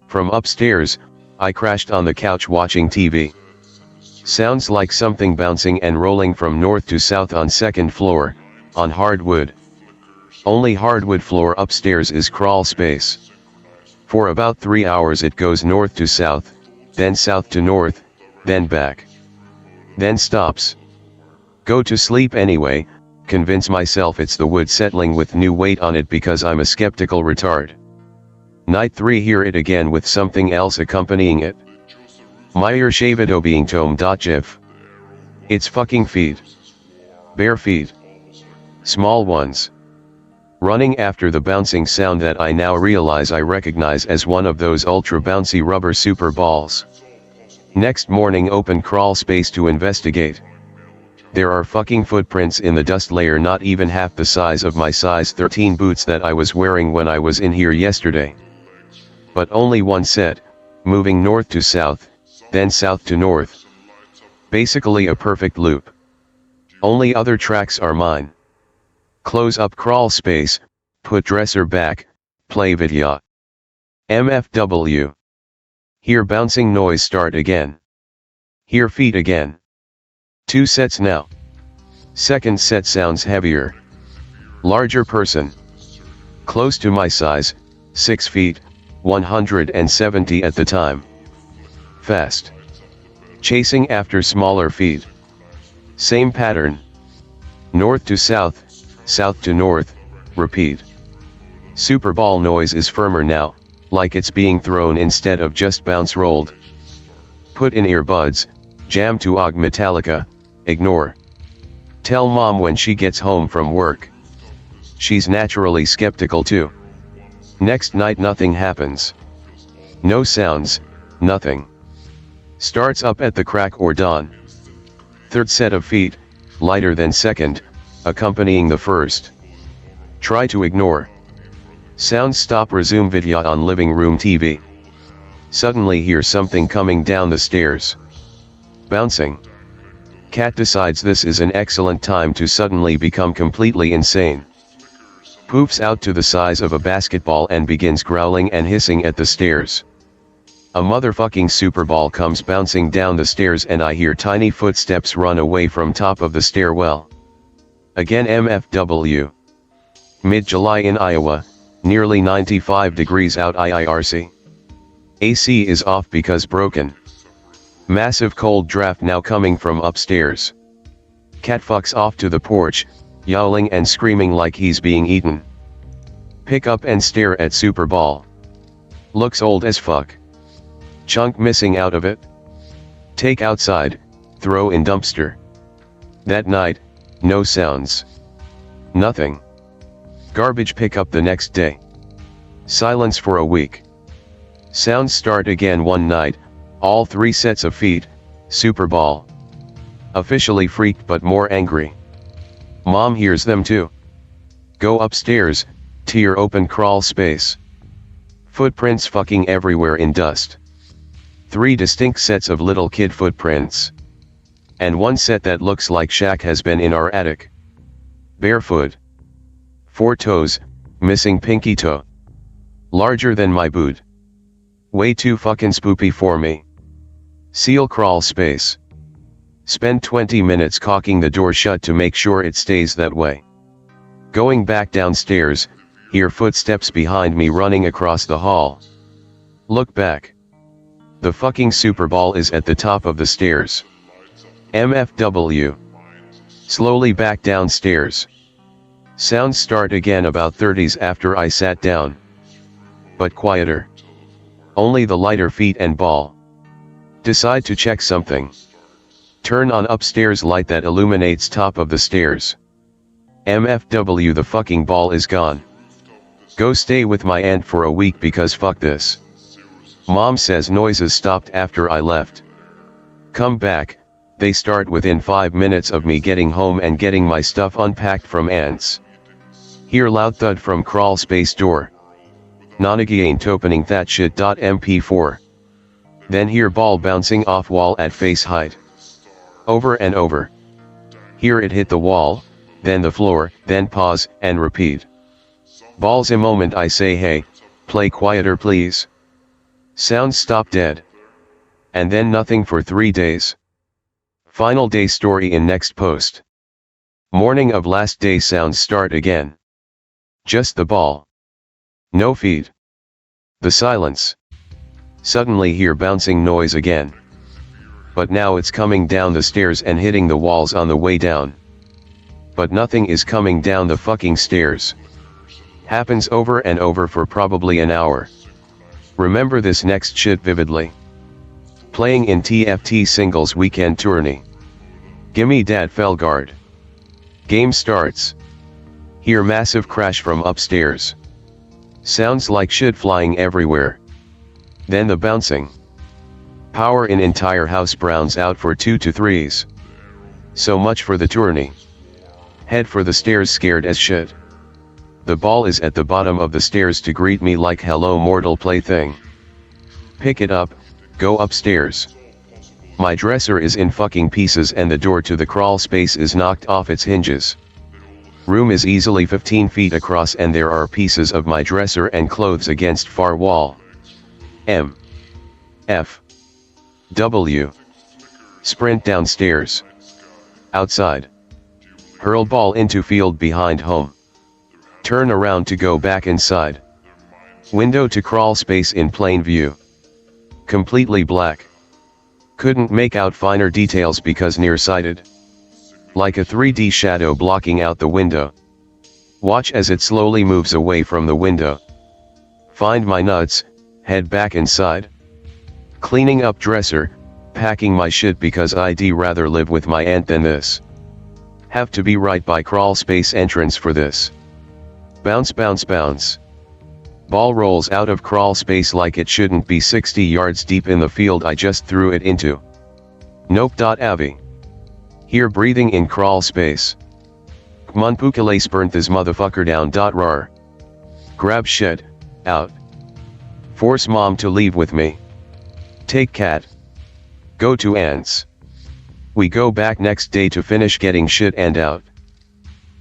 From upstairs, I crashed on the couch watching TV. Sounds like something bouncing and rolling from north to south on second floor, on hardwood. Only hardwood floor upstairs is crawl space. For about 3 hours it goes north to south, then south to north, then back. Then stops. Go to sleep anyway, convince myself it's the wood settling with new weight on it because I'm a skeptical retard. Night 3 hear it again with something else accompanying it. Meyer Shavido being tome.gif. It's fucking feet. Bare feet. Small ones. Running after the bouncing sound that I now realize I recognize as one of those ultra bouncy rubber super balls. Next morning open crawl space to investigate. There are fucking footprints in the dust layer, not even half the size of my size 13 boots that I was wearing when I was in here yesterday. But only one set, moving north to south, then south to north. Basically a perfect loop. Only other tracks are mine. Close up crawl space, put dresser back, play video. MFW. Hear bouncing noise start again. Hear feet again. 2 sets now. Second set sounds heavier. Larger person. Close to my size, 6 feet, 170 at the time. Fast. Chasing after smaller feet. Same pattern. North to south, south to north, repeat. Super ball noise is firmer now, like it's being thrown instead of just bounce rolled. Put in earbuds, jam to Og Metallica, ignore. Tell mom when she gets home from work. She's naturally skeptical too. Next night nothing happens. No sounds, nothing. Starts up at the crack or dawn. Third set of feet, lighter than second, accompanying the first. Try to ignore. Sounds stop, resume video on living room TV. Suddenly hear something coming down the stairs. Bouncing. Cat decides this is an excellent time to suddenly become completely insane. Poofs out to the size of a basketball and begins growling and hissing at the stairs. A motherfucking super ball comes bouncing down the stairs and I hear tiny footsteps run away from top of the stairwell. Again MFW. Mid-July in Iowa, nearly 95 degrees out IIRC. AC is off because broken. Massive cold draft now coming from upstairs. Cat fucks off to the porch, yowling and screaming like he's being eaten. Pick up and stare at super ball. Looks old as fuck. Chunk missing out of it. Take outside, throw in dumpster. That night, no sounds. Nothing. Garbage pick up the next day. Silence for a week. Sounds start again one night, all 3 sets of feet, super ball. Officially freaked but more angry. Mom hears them too. Go upstairs, to your open crawl space. Footprints fucking everywhere in dust. 3 distinct sets of little kid footprints. And 1 set that looks like Shaq has been in our attic. Barefoot. 4 toes, missing pinky toe. Larger than my boot. Way too fucking spoopy for me. Seal crawl space. Spend 20 minutes caulking the door shut to make sure it stays that way. Going back downstairs, hear footsteps behind me running across the hall. Look back. The fucking super ball is at the top of the stairs. MFW. Slowly back downstairs. Sounds start again about 30s after I sat down. But quieter. Only the lighter feet and ball. Decide to check something. Turn on upstairs light that illuminates top of the stairs. MFW, the fucking ball is gone. Go stay with my aunt for a week because fuck this. Mom says noises stopped after I left. Come back, they start within 5 minutes of me getting home and getting my stuff unpacked from aunt's. Hear loud thud from crawl space door. Nonagi ain't opening that shit. MP4. Then hear ball bouncing off wall at face height. Over and over. Hear it hit the wall, then the floor, then pause, and repeat. Balls a moment I say hey, play quieter please. Sounds stop dead. And then nothing for 3 days. Final day story in next post. Morning of last day sounds start again. Just the ball. No feed. The silence. Suddenly hear bouncing noise again. But now it's coming down the stairs and hitting the walls on the way down. But nothing is coming down the fucking stairs. Happens over and over for probably an hour. Remember this next shit vividly. Playing in TFT singles weekend tourney. Gimme dat Felguard. Game starts. Hear massive crash from upstairs. Sounds like shit flying everywhere. Then the bouncing. Power in entire house browns out for 2 to 3s. So much for the tourney. Head for the stairs scared as shit. The ball is at the bottom of the stairs to greet me like hello mortal plaything. Pick it up, go upstairs. My dresser is in fucking pieces and the door to the crawl space is knocked off its hinges. Room is easily 15 feet across and there are pieces of my dresser and clothes against far wall. M. F. W. Sprint downstairs. Outside. Hurl ball into field behind home. Turn around to go back inside. Window to crawl space in plain view. Completely black. Couldn't make out finer details because nearsighted. Like a 3D shadow blocking out the window. Watch as it slowly moves away from the window. Find my nuts, head back inside. Cleaning up dresser, packing my shit because I'd rather live with my aunt than this. Have to be right by crawl space entrance for this. Bounce bounce bounce. Ball rolls out of crawl space like it shouldn't be 60 yards deep in the field I just threw it into. Nope. Avi. Hear breathing in crawl space. Kmunpukale sprint this motherfucker down. Rar. Grab shit, out. Force mom to leave with me. Take cat. Go to ants. We go back next day to finish getting shit and out.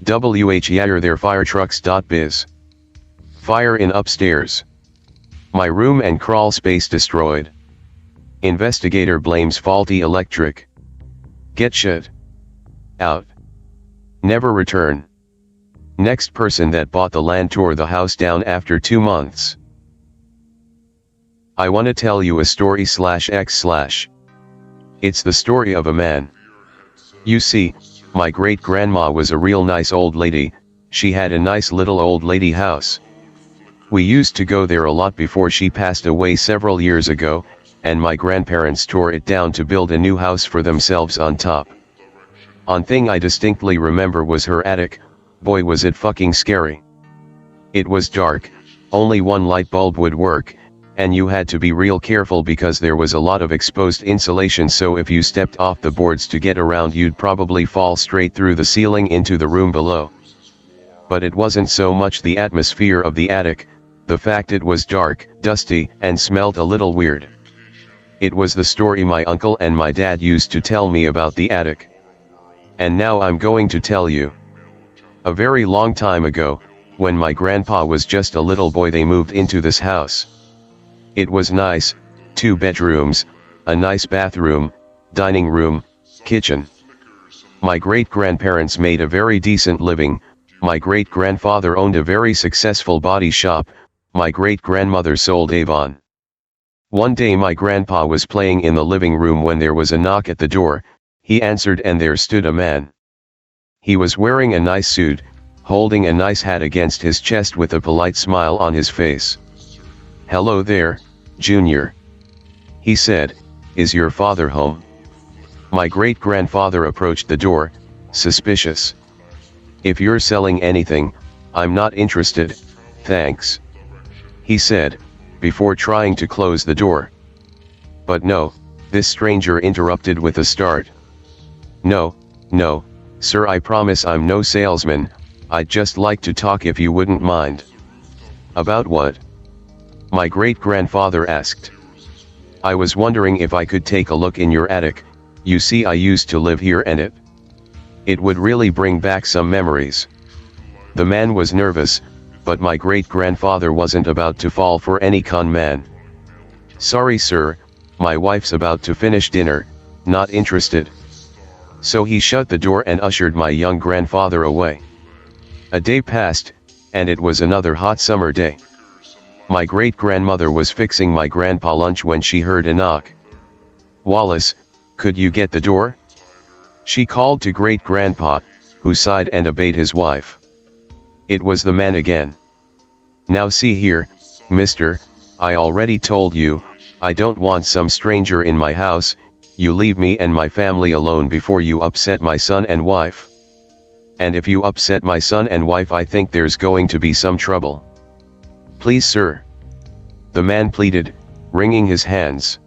Yayer their fire trucks. Biz. Fire in upstairs. My room and crawl space destroyed. Investigator blames faulty electric. Get shit. Out. Never return. Next person that bought the land tore the house down after 2 months. I wanna tell you a story /x/. It's the story of a man. You see, my great-grandma was a real nice old lady. She had a nice little old lady house. We used to go there a lot before she passed away several years ago, and my grandparents tore it down to build a new house for themselves on top. One thing I distinctly remember was her attic. Boy was it fucking scary. It was dark, only one light bulb would work, and you had to be real careful because there was a lot of exposed insulation, so if you stepped off the boards to get around you'd probably fall straight through the ceiling into the room below. But it wasn't so much the atmosphere of the attic, the fact it was dark, dusty, and smelled a little weird. It was the story my uncle and my dad used to tell me about the attic. And now I'm going to tell you. A very long time ago, when my grandpa was just a little boy, they moved into this house. It was nice, 2 bedrooms, a nice bathroom, dining room, kitchen. My great-grandparents made a very decent living. My great-grandfather owned a very successful body shop. My great-grandmother sold Avon. One day my grandpa was playing in the living room when there was a knock at the door. He answered and there stood a man. He was wearing a nice suit, holding a nice hat against his chest with a polite smile on his face. "Hello there, Junior," he said, "is your father home?" My great-grandfather approached the door, suspicious. "If you're selling anything, I'm not interested, thanks," he said, before trying to close the door. But no, this stranger interrupted with a start. No, sir, I promise I'm no salesman, I'd just like to talk if you wouldn't mind." "About what?" my great-grandfather asked. "I was wondering if I could take a look in your attic. You see, I used to live here and it would really bring back some memories." The man was nervous, but my great-grandfather wasn't about to fall for any con man. "Sorry sir, my wife's about to finish dinner, not interested." So he shut the door and ushered my young grandfather away. A day passed, and it was another hot summer day. My great-grandmother was fixing my grandpa lunch when she heard a knock. "Wallace, could you get the door?" she called to great-grandpa, who sighed and obeyed his wife. It was the man again. "Now see here, mister, I already told you, I don't want some stranger in my house. You leave me and my family alone before you upset my son and wife. And if you upset my son and wife, I think there's going to be some trouble. Please, sir. The man pleaded, wringing his hands.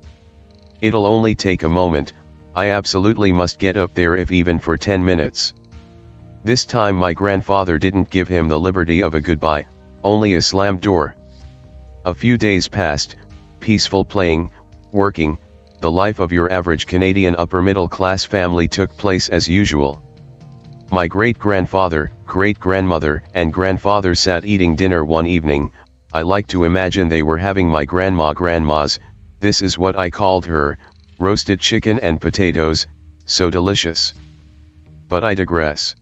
It'll only take a moment. I absolutely must get up there, if even for 10 minutes. This time my grandfather didn't give him the liberty of a goodbye, only a slammed door. A few days passed, peaceful, playing, working, the life of your average Canadian upper-middle-class family took place as usual. My great-grandfather, great-grandmother, and grandfather sat eating dinner one evening. I like to imagine they were having my grandma's, this is what I called her, roasted chicken and potatoes, so delicious. But I digress.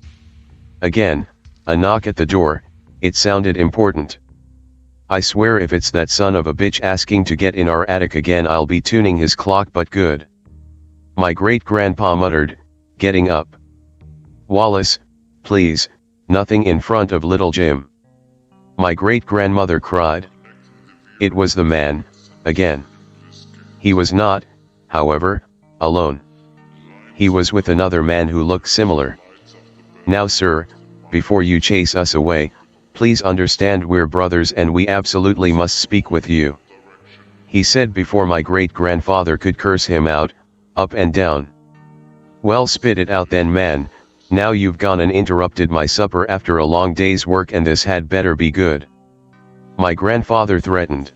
Again, a knock at the door. It sounded important. I swear if it's that son of a bitch asking to get in our attic again, I'll be tuning his clock, but good. My great-grandpa muttered, getting up. Wallace, please, nothing in front of little Jim. My great-grandmother cried. It was the man, again. He was not, however, alone. He was with another man who looked similar. Now, sir, before you chase us away, please understand we're brothers and we absolutely must speak with you. He said before my great-grandfather could curse him out, up and down. Well, spit it out then, man. Now you've gone and interrupted my supper after a long day's work, and this had better be good. My grandfather threatened.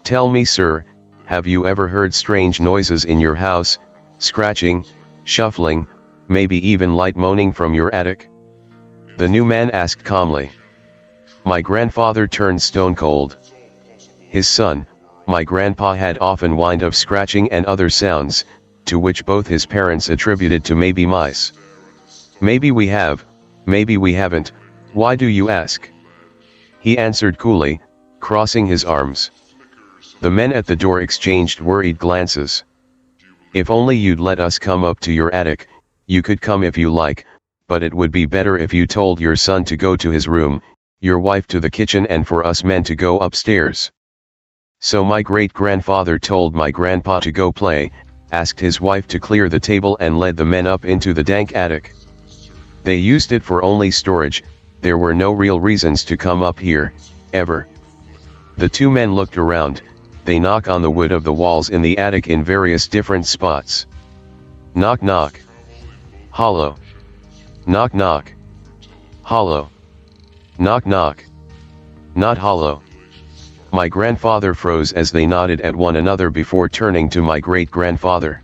Tell me, sir, have you ever heard strange noises in your house, scratching, shuffling, maybe even light moaning from your attic? The new man asked calmly. My grandfather turned stone cold. His son, my grandpa, had often whined of scratching and other sounds, to which both his parents attributed to maybe mice. Maybe we have, maybe we haven't, why do you ask? He answered coolly, crossing his arms. The men at the door exchanged worried glances. If only you'd let us come up to your attic. You could come if you like, but it would be better if you told your son to go to his room, your wife to the kitchen, and for us men to go upstairs. So my great-grandfather told my grandpa to go play, asked his wife to clear the table, and led the men up into the dank attic. They used it for only storage. There were no real reasons to come up here, ever. The two men looked around. They knock on the wood of the walls in the attic in various different spots. Knock knock. Hollow. Knock knock. Hollow. Knock knock. Not hollow. My grandfather froze as they nodded at one another before turning to my great-grandfather.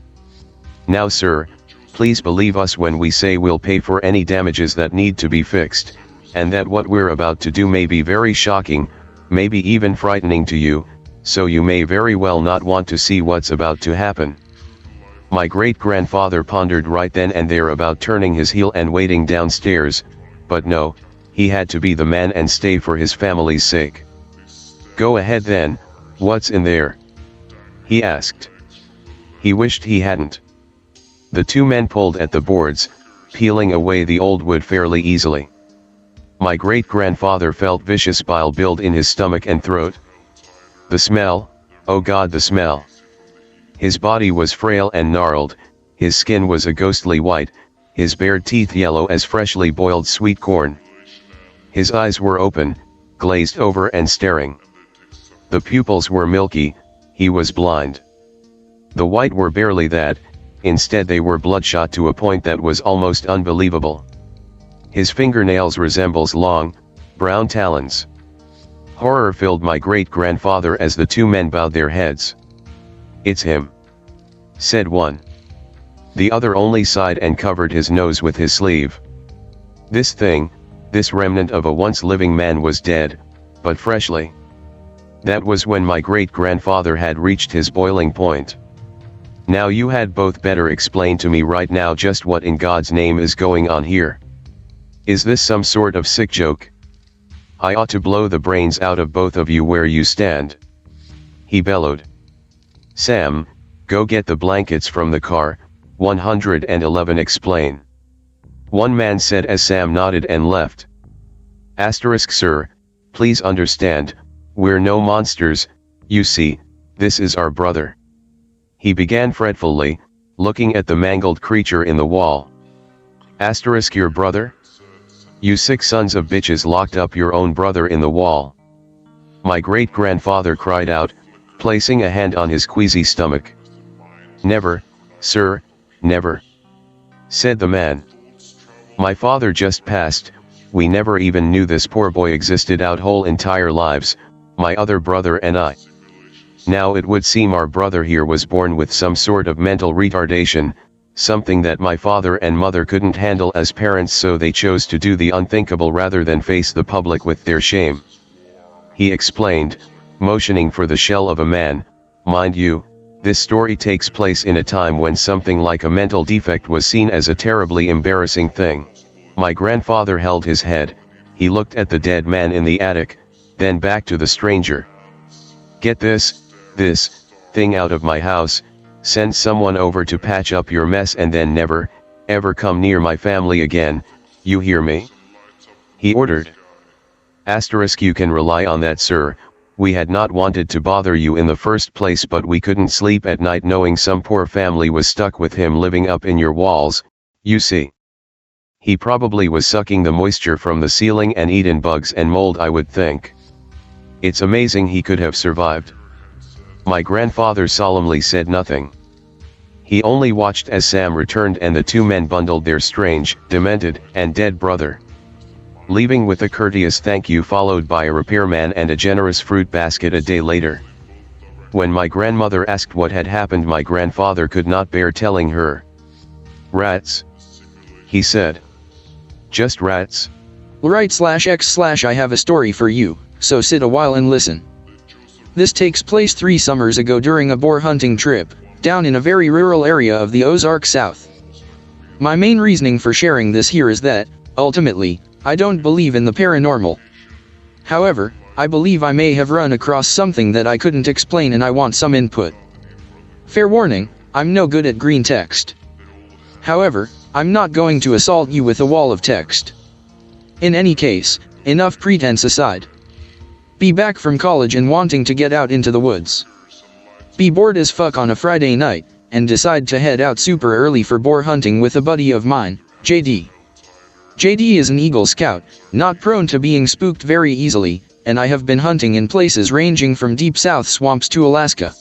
Now, sir, please believe us when we say we'll pay for any damages that need to be fixed, and that what we're about to do may be very shocking, maybe even frightening to you, so you may very well not want to see what's about to happen. My great-grandfather pondered right then and there about turning his heel and wading downstairs, but no, he had to be the man and stay for his family's sake. Go ahead then, what's in there? He asked. He wished he hadn't. The two men pulled at the boards, peeling away the old wood fairly easily. My great-grandfather felt vicious bile build in his stomach and throat. The smell, oh God, the smell. His body was frail and gnarled, his skin was a ghostly white, his bared teeth yellow as freshly boiled sweet corn. His eyes were open, glazed over and staring. The pupils were milky, he was blind. The white were barely that, instead they were bloodshot to a point that was almost unbelievable. His fingernails resembles long, brown talons. Horror filled my great-grandfather as the two men bowed their heads. It's him, said one. The other only sighed and covered his nose with his sleeve. This thing, this remnant of a once living man, was dead, but freshly. That was when my great-grandfather had reached his boiling point. Now you had both better explain to me right now just what in God's name is going on here. Is this some sort of sick joke? I ought to blow the brains out of both of you where you stand. He bellowed. Sam, go get the blankets from the car, 111 explain. One man said as Sam nodded and left. Asterisk, sir, please understand, we're no monsters, You see, this is our brother. He began fretfully, looking at the mangled creature in the wall. Asterisk your brother? You 6 sons of bitches locked up your own brother in the wall. My great-grandfather cried out, placing a hand on his queasy stomach. Never, sir, never, said the man. My father just passed, we never even knew this poor boy existed our whole entire lives, my other brother and I. Now it would seem our brother here was born with some sort of mental retardation, something that my father and mother couldn't handle as parents, so they chose to do the unthinkable rather than face the public with their shame. He explained, motioning for the shell of a man. Mind you, this story takes place in a time when something like a mental defect was seen as a terribly embarrassing thing. My grandfather held his head, he looked at the dead man in the attic, then back to the stranger. Get this thing out of my house, send someone over to patch up your mess, and then never, ever come near my family again, you hear me? He ordered. Asterisk you can rely on that, sir. We had not wanted to bother you in the first place, but we couldn't sleep at night knowing some poor family was stuck with him living up in your walls, you see. He probably was sucking the moisture from the ceiling and eaten bugs and mold, I would think. It's amazing he could have survived. My grandfather solemnly said nothing. He only watched as Sam returned and the 2 men bundled their strange, demented, and dead brother, leaving with a courteous thank you followed by a repairman and a generous fruit basket a day later. When my grandmother asked what had happened, my grandfather could not bear telling her. Rats, he said. Just rats. Right/X/ I have a story for you, so sit a while and listen. This takes place 3 summers ago during a boar hunting trip, down in a very rural area of the Ozark South. My main reasoning for sharing this here is that, ultimately, I don't believe in the paranormal. However, I believe I may have run across something that I couldn't explain and I want some input. Fair warning, I'm no good at Greentext. However, I'm not going to assault you with a wall of text. In any case, enough pretense aside. Be back from college and wanting to get out into the woods. Be bored as fuck on a Friday night, and decide to head out super early for boar hunting with a buddy of mine, JD. JD is an Eagle Scout, not prone to being spooked very easily, and I have been hunting in places ranging from deep south swamps to Alaska.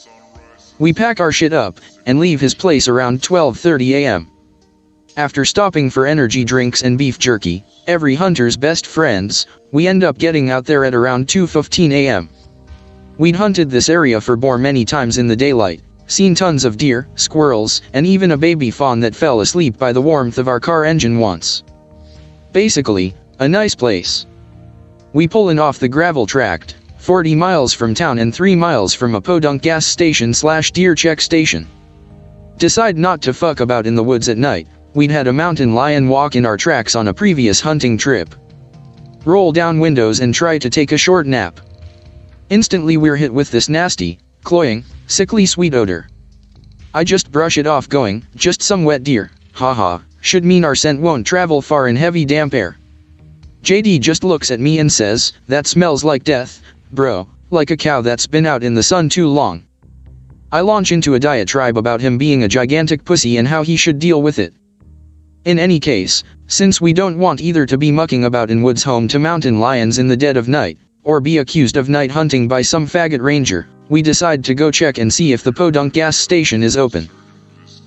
We pack our shit up, and leave his place around 12:30 a.m. After stopping for energy drinks and beef jerky, every hunter's best friends, we end up getting out there at around 2:15 a.m. We'd hunted this area for boar many times in the daylight, seen tons of deer, squirrels, and even a baby fawn that fell asleep by the warmth of our car engine once. Basically, a nice place. We pullin' off the gravel tract, 40 miles from town and 3 miles from a podunk gas station/deer check station. Decide not to fuck about in the woods at night. We'd had a mountain lion walk in our tracks on a previous hunting trip. Roll down windows and try to take a short nap. Instantly we're hit with this nasty, cloying, sickly sweet odor. I just brush it off going, just some wet deer, haha, should mean our scent won't travel far in heavy damp air. JD just looks at me and says, that smells like death, bro, like a cow that's been out in the sun too long. I launch into a diatribe about him being a gigantic pussy and how he should deal with it. In any case, since we don't want either to be mucking about in woods home to mountain lions in the dead of night, or be accused of night hunting by some faggot ranger, we decide to go check and see if the podunk gas station is open.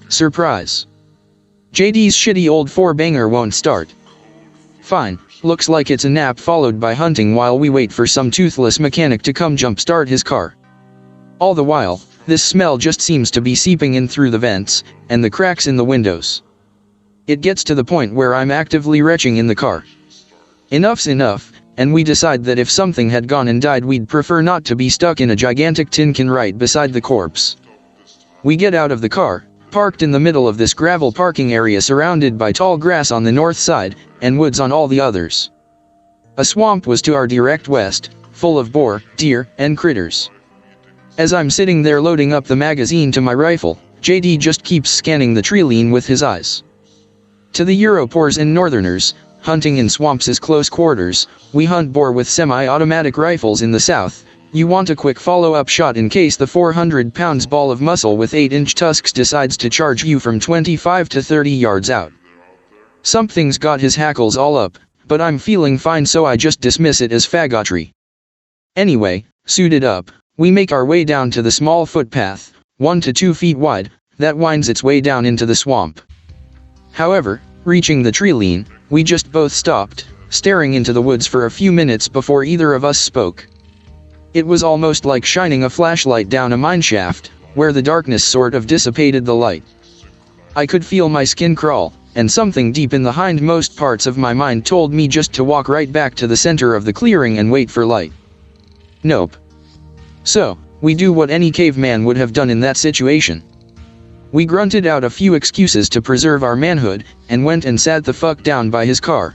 Surprise. JD's shitty old 4-banger won't start. Fine, looks like it's a nap followed by hunting while we wait for some toothless mechanic to come jump-start his car. All the while, this smell just seems to be seeping in through the vents, and the cracks in the windows. It gets to the point where I'm actively retching in the car. Enough's enough, and we decide that if something had gone and died we'd prefer not to be stuck in a gigantic tin can right beside the corpse. We get out of the car, parked in the middle of this gravel parking area surrounded by tall grass on the north side, and woods on all the others. A swamp was to our direct west, full of boar, deer, and critters. As I'm sitting there loading up the magazine to my rifle, JD just keeps scanning the tree line with his eyes. To the Europores and Northerners, hunting in swamps is close quarters. We hunt boar with semi-automatic rifles in the south, You want a quick follow-up shot in case the 400 pounds ball of muscle with 8-inch tusks decides to charge you from 25 to 30 yards out. Something's got his hackles all up, but I'm feeling fine, so I just dismiss it as faggotry. Anyway, suited up, we make our way down to the small footpath, 1 to 2 feet wide, that winds its way down into the swamp. However, reaching the tree line, we just both stopped, staring into the woods for a few minutes before either of us spoke. It was almost like shining a flashlight down a mineshaft, where the darkness sort of dissipated the light. I could feel my skin crawl, and something deep in the hindmost parts of my mind told me just to walk right back to the center of the clearing and wait for light. Nope. So, we do what any caveman would have done in that situation. We grunted out a few excuses to preserve our manhood, and went and sat the fuck down by his car.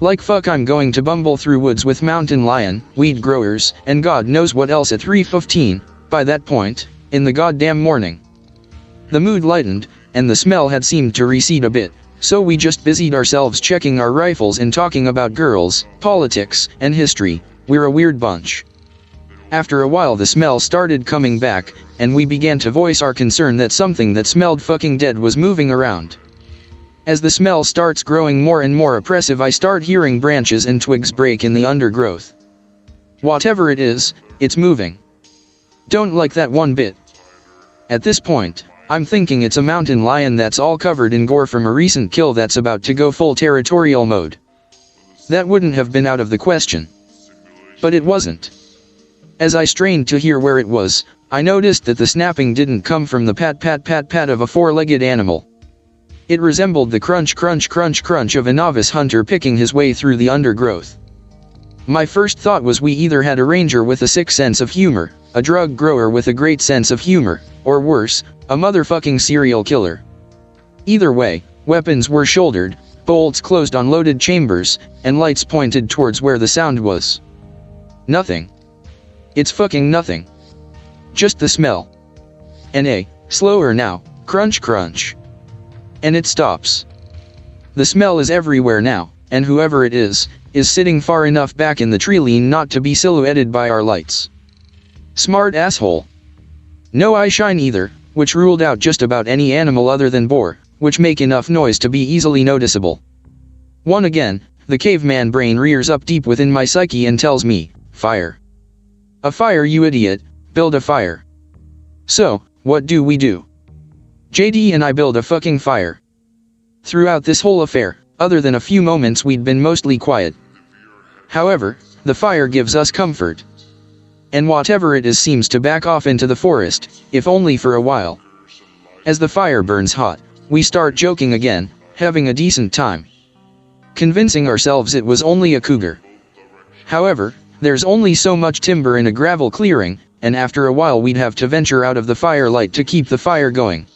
Like fuck I'm going to bumble through woods with mountain lion, weed growers, and God knows what else at 3:15, by that point, in the goddamn morning. The mood lightened, and the smell had seemed to recede a bit, so we just busied ourselves checking our rifles and talking about girls, politics, and history. We're a weird bunch. After a while the smell started coming back, and we began to voice our concern that something that smelled fucking dead was moving around. As the smell starts growing more and more oppressive, I start hearing branches and twigs break in the undergrowth. Whatever it is, it's moving. Don't like that one bit. At this point, I'm thinking it's a mountain lion that's all covered in gore from a recent kill that's about to go full territorial mode. That wouldn't have been out of the question. But it wasn't. As I strained to hear where it was, I noticed that the snapping didn't come from the pat pat pat pat of a four-legged animal. It resembled the crunch crunch crunch crunch of a novice hunter picking his way through the undergrowth. My first thought was we either had a ranger with a sick sense of humor, a drug grower with a great sense of humor, or worse, a motherfucking serial killer. Either way, weapons were shouldered, bolts closed on loaded chambers, and lights pointed towards where the sound was. Nothing. It's fucking nothing. Just the smell. And slower now, crunch crunch. And it stops. The smell is everywhere now, and whoever it is sitting far enough back in the tree line not to be silhouetted by our lights. Smart asshole. No eye shine either, which ruled out just about any animal other than boar, which make enough noise to be easily noticeable. One again, the caveman brain rears up deep within my psyche and tells me, fire. A fire, you idiot, build a fire. So, what do? JD and I build a fucking fire. Throughout this whole affair, other than a few moments, we'd been mostly quiet. However, the fire gives us comfort. And whatever it is seems to back off into the forest, if only for a while. As the fire burns hot, we start joking again, having a decent time. Convincing ourselves it was only a cougar. However, there's only so much timber in a gravel clearing, and after a while we'd have to venture out of the firelight to keep the fire going.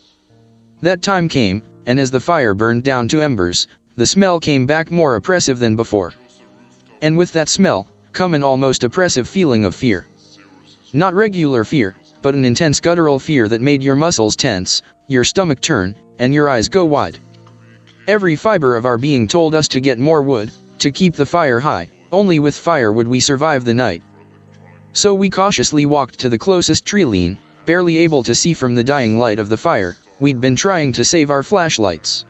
That time came, and as the fire burned down to embers, the smell came back more oppressive than before. And with that smell, come an almost oppressive feeling of fear. Not regular fear, but an intense guttural fear that made your muscles tense, your stomach turn, and your eyes go wide. Every fiber of our being told us to get more wood, to keep the fire high. Only with fire would we survive the night. So we cautiously walked to the closest tree line, barely able to see from the dying light of the fire. We'd been trying to save our flashlights.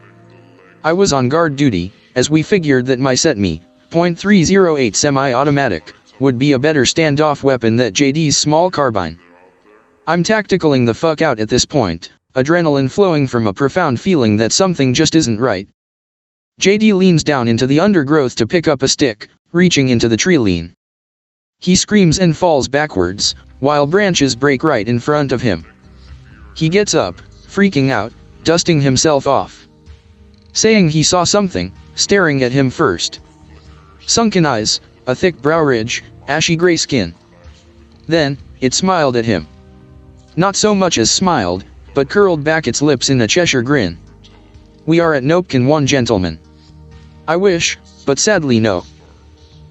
I was on guard duty, as we figured that my SetMe .308 semi-automatic would be a better standoff weapon than JD's small carbine. I'm tacticaling the fuck out at this point, adrenaline flowing from a profound feeling that something just isn't right. JD leans down into the undergrowth to pick up a stick, reaching into the tree line. He screams and falls backwards, while branches break right in front of him. He gets up, freaking out, dusting himself off. Saying he saw something, staring at him first. Sunken eyes, a thick brow ridge, ashy gray skin. Then, it smiled at him. Not so much as smiled, but curled back its lips in a Cheshire grin. We are at Nopekin one, gentlemen. I wish, but sadly no.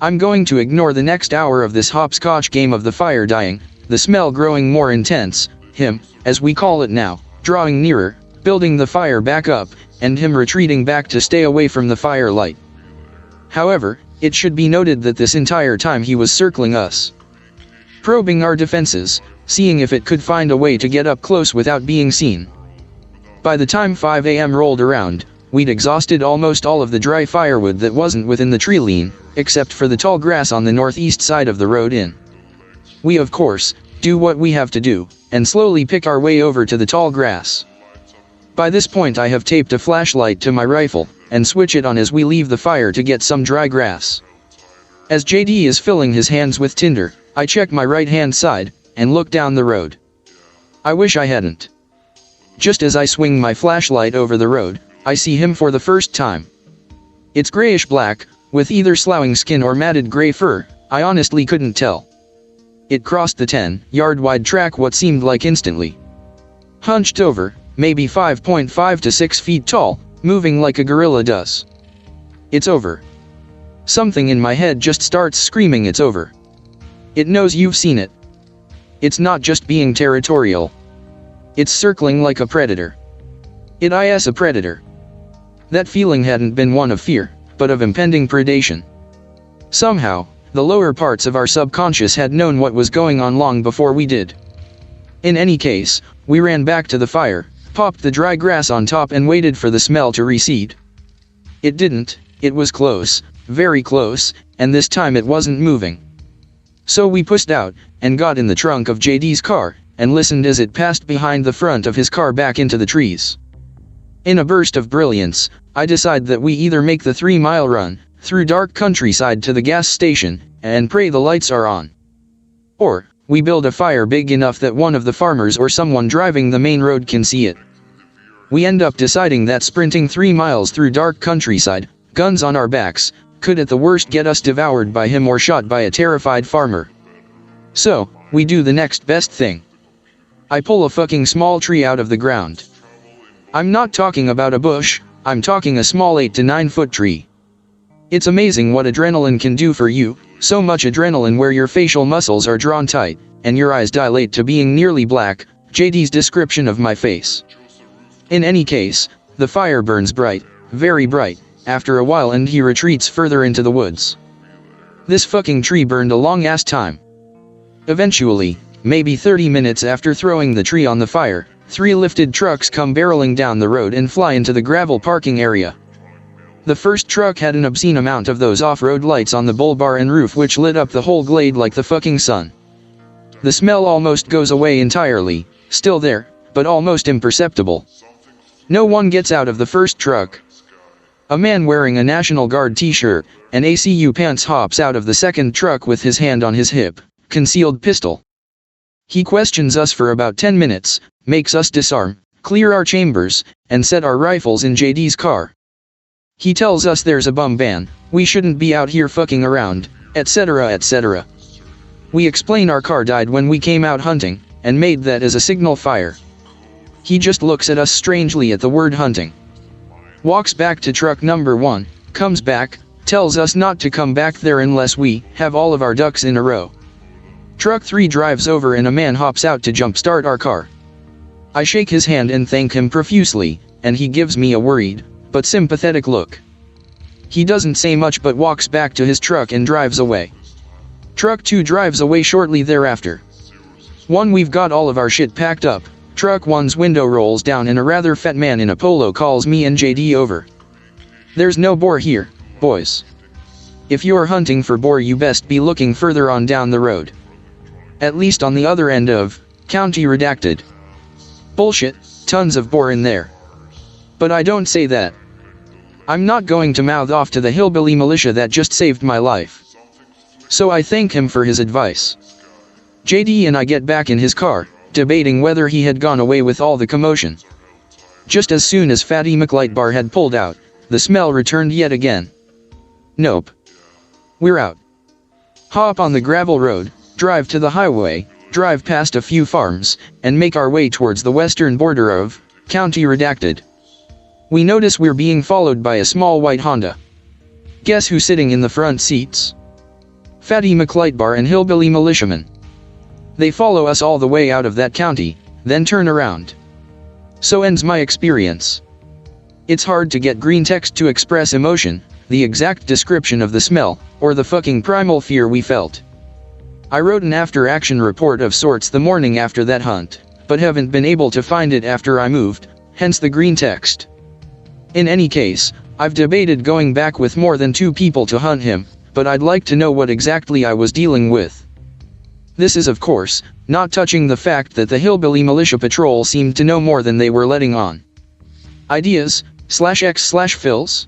I'm going to ignore the next hour of this hopscotch game of the fire dying, the smell growing more intense, him, as we call it now, drawing nearer, building the fire back up, and him retreating back to stay away from the firelight. However, it should be noted that this entire time he was circling us. probing our defenses, seeing if it could find a way to get up close without being seen. By the time 5 a.m. rolled around, we'd exhausted almost all of the dry firewood that wasn't within the tree line, except for the tall grass on the northeast side of the road in. We of course, do what we have to do, and slowly pick our way over to the tall grass. By this point I have taped a flashlight to my rifle, and switch it on as we leave the fire to get some dry grass. As JD is filling his hands with tinder, I check my right-hand side, and look down the road. I wish I hadn't. Just as I swing my flashlight over the road, I see him for the first time. It's grayish-black, with either sloughing skin or matted gray fur, I honestly couldn't tell. It crossed the 10-yard-wide track what seemed like instantly. Hunched over, maybe 5.5 to 6 feet tall, moving like a gorilla does. It's over. Something in my head just starts screaming it's over. It knows you've seen it. It's not just being territorial. It's circling like a predator. It is a predator. That feeling hadn't been one of fear, but of impending predation. Somehow, the lower parts of our subconscious had known what was going on long before we did. In any case, we ran back to the fire, popped the dry grass on top and waited for the smell to recede. It didn't, it was close, very close, and this time it wasn't moving. So we pushed out, and got in the trunk of JD's car, and listened as it passed behind the front of his car back into the trees. In a burst of brilliance, I decide that we either make the 3-mile run, through dark countryside to the gas station, and pray the lights are on. Or, we build a fire big enough that one of the farmers or someone driving the main road can see it. We end up deciding that sprinting 3 miles through dark countryside, guns on our backs, could at the worst get us devoured by him or shot by a terrified farmer. So, we do the next best thing. I pull a fucking small tree out of the ground. I'm not talking about a bush, I'm talking a small 8 to 9 foot tree. It's amazing what adrenaline can do for you, so much adrenaline where your facial muscles are drawn tight, and your eyes dilate to being nearly black, JD's description of my face. In any case, the fire burns bright, very bright, after a while and he retreats further into the woods. This fucking tree burned a long ass time. Eventually, maybe 30 minutes after throwing the tree on the fire, 3 lifted trucks come barreling down the road and fly into the gravel parking area. The first truck had an obscene amount of those off-road lights on the bull bar and roof which lit up the whole glade like the fucking sun. The smell almost goes away entirely, still there, but almost imperceptible. No one gets out of the first truck. A man wearing a National Guard t-shirt and ACU pants hops out of the second truck with his hand on his hip, concealed pistol. He questions us for about 10 minutes, makes us disarm, clear our chambers, and set our rifles in JD's car. He tells us there's a bum ban, we shouldn't be out here fucking around, etc. etc. We explain our car died when we came out hunting, and made that as a signal fire. He just looks at us strangely at the word hunting. Walks back to truck number 1, comes back, tells us not to come back there unless we have all of our ducks in a row. Truck 3 drives over and a man hops out to jumpstart our car. I shake his hand and thank him profusely, and he gives me a worried, but sympathetic look. He doesn't say much but walks back to his truck and drives away. Truck 2 drives away shortly thereafter. We've got all of our shit packed up. Truck 1's window rolls down and a rather fat man in a polo calls me and JD over. There's no boar here, boys. If you're hunting for boar you best be looking further on down the road. At least on the other end of, county redacted. Bullshit, tons of boar in there. But I don't say that. I'm not going to mouth off to the hillbilly militia that just saved my life. So I thank him for his advice. JD and I get back in his car, debating whether he had gone away with all the commotion. Just as soon as Fatty McLightbar had pulled out, the smell returned yet again. Nope. We're out. Hop on the gravel road, drive to the highway, drive past a few farms, and make our way towards the western border of County Redacted. We notice we're being followed by a small white Honda. Guess who's sitting in the front seats? Fatty McLightbar and hillbilly militiamen. They follow us all the way out of that county, then turn around. So ends my experience. It's hard to get Greentext to express emotion, the exact description of the smell, or the fucking primal fear we felt. I wrote an after-action report of sorts the morning after that hunt, but haven't been able to find it after I moved, hence the green text. In any case, I've debated going back with more than 2 people to hunt him, but I'd like to know what exactly I was dealing with. This is of course, not touching the fact that the Hillbilly Militia Patrol seemed to know more than they were letting on. Ideas, /x/fills?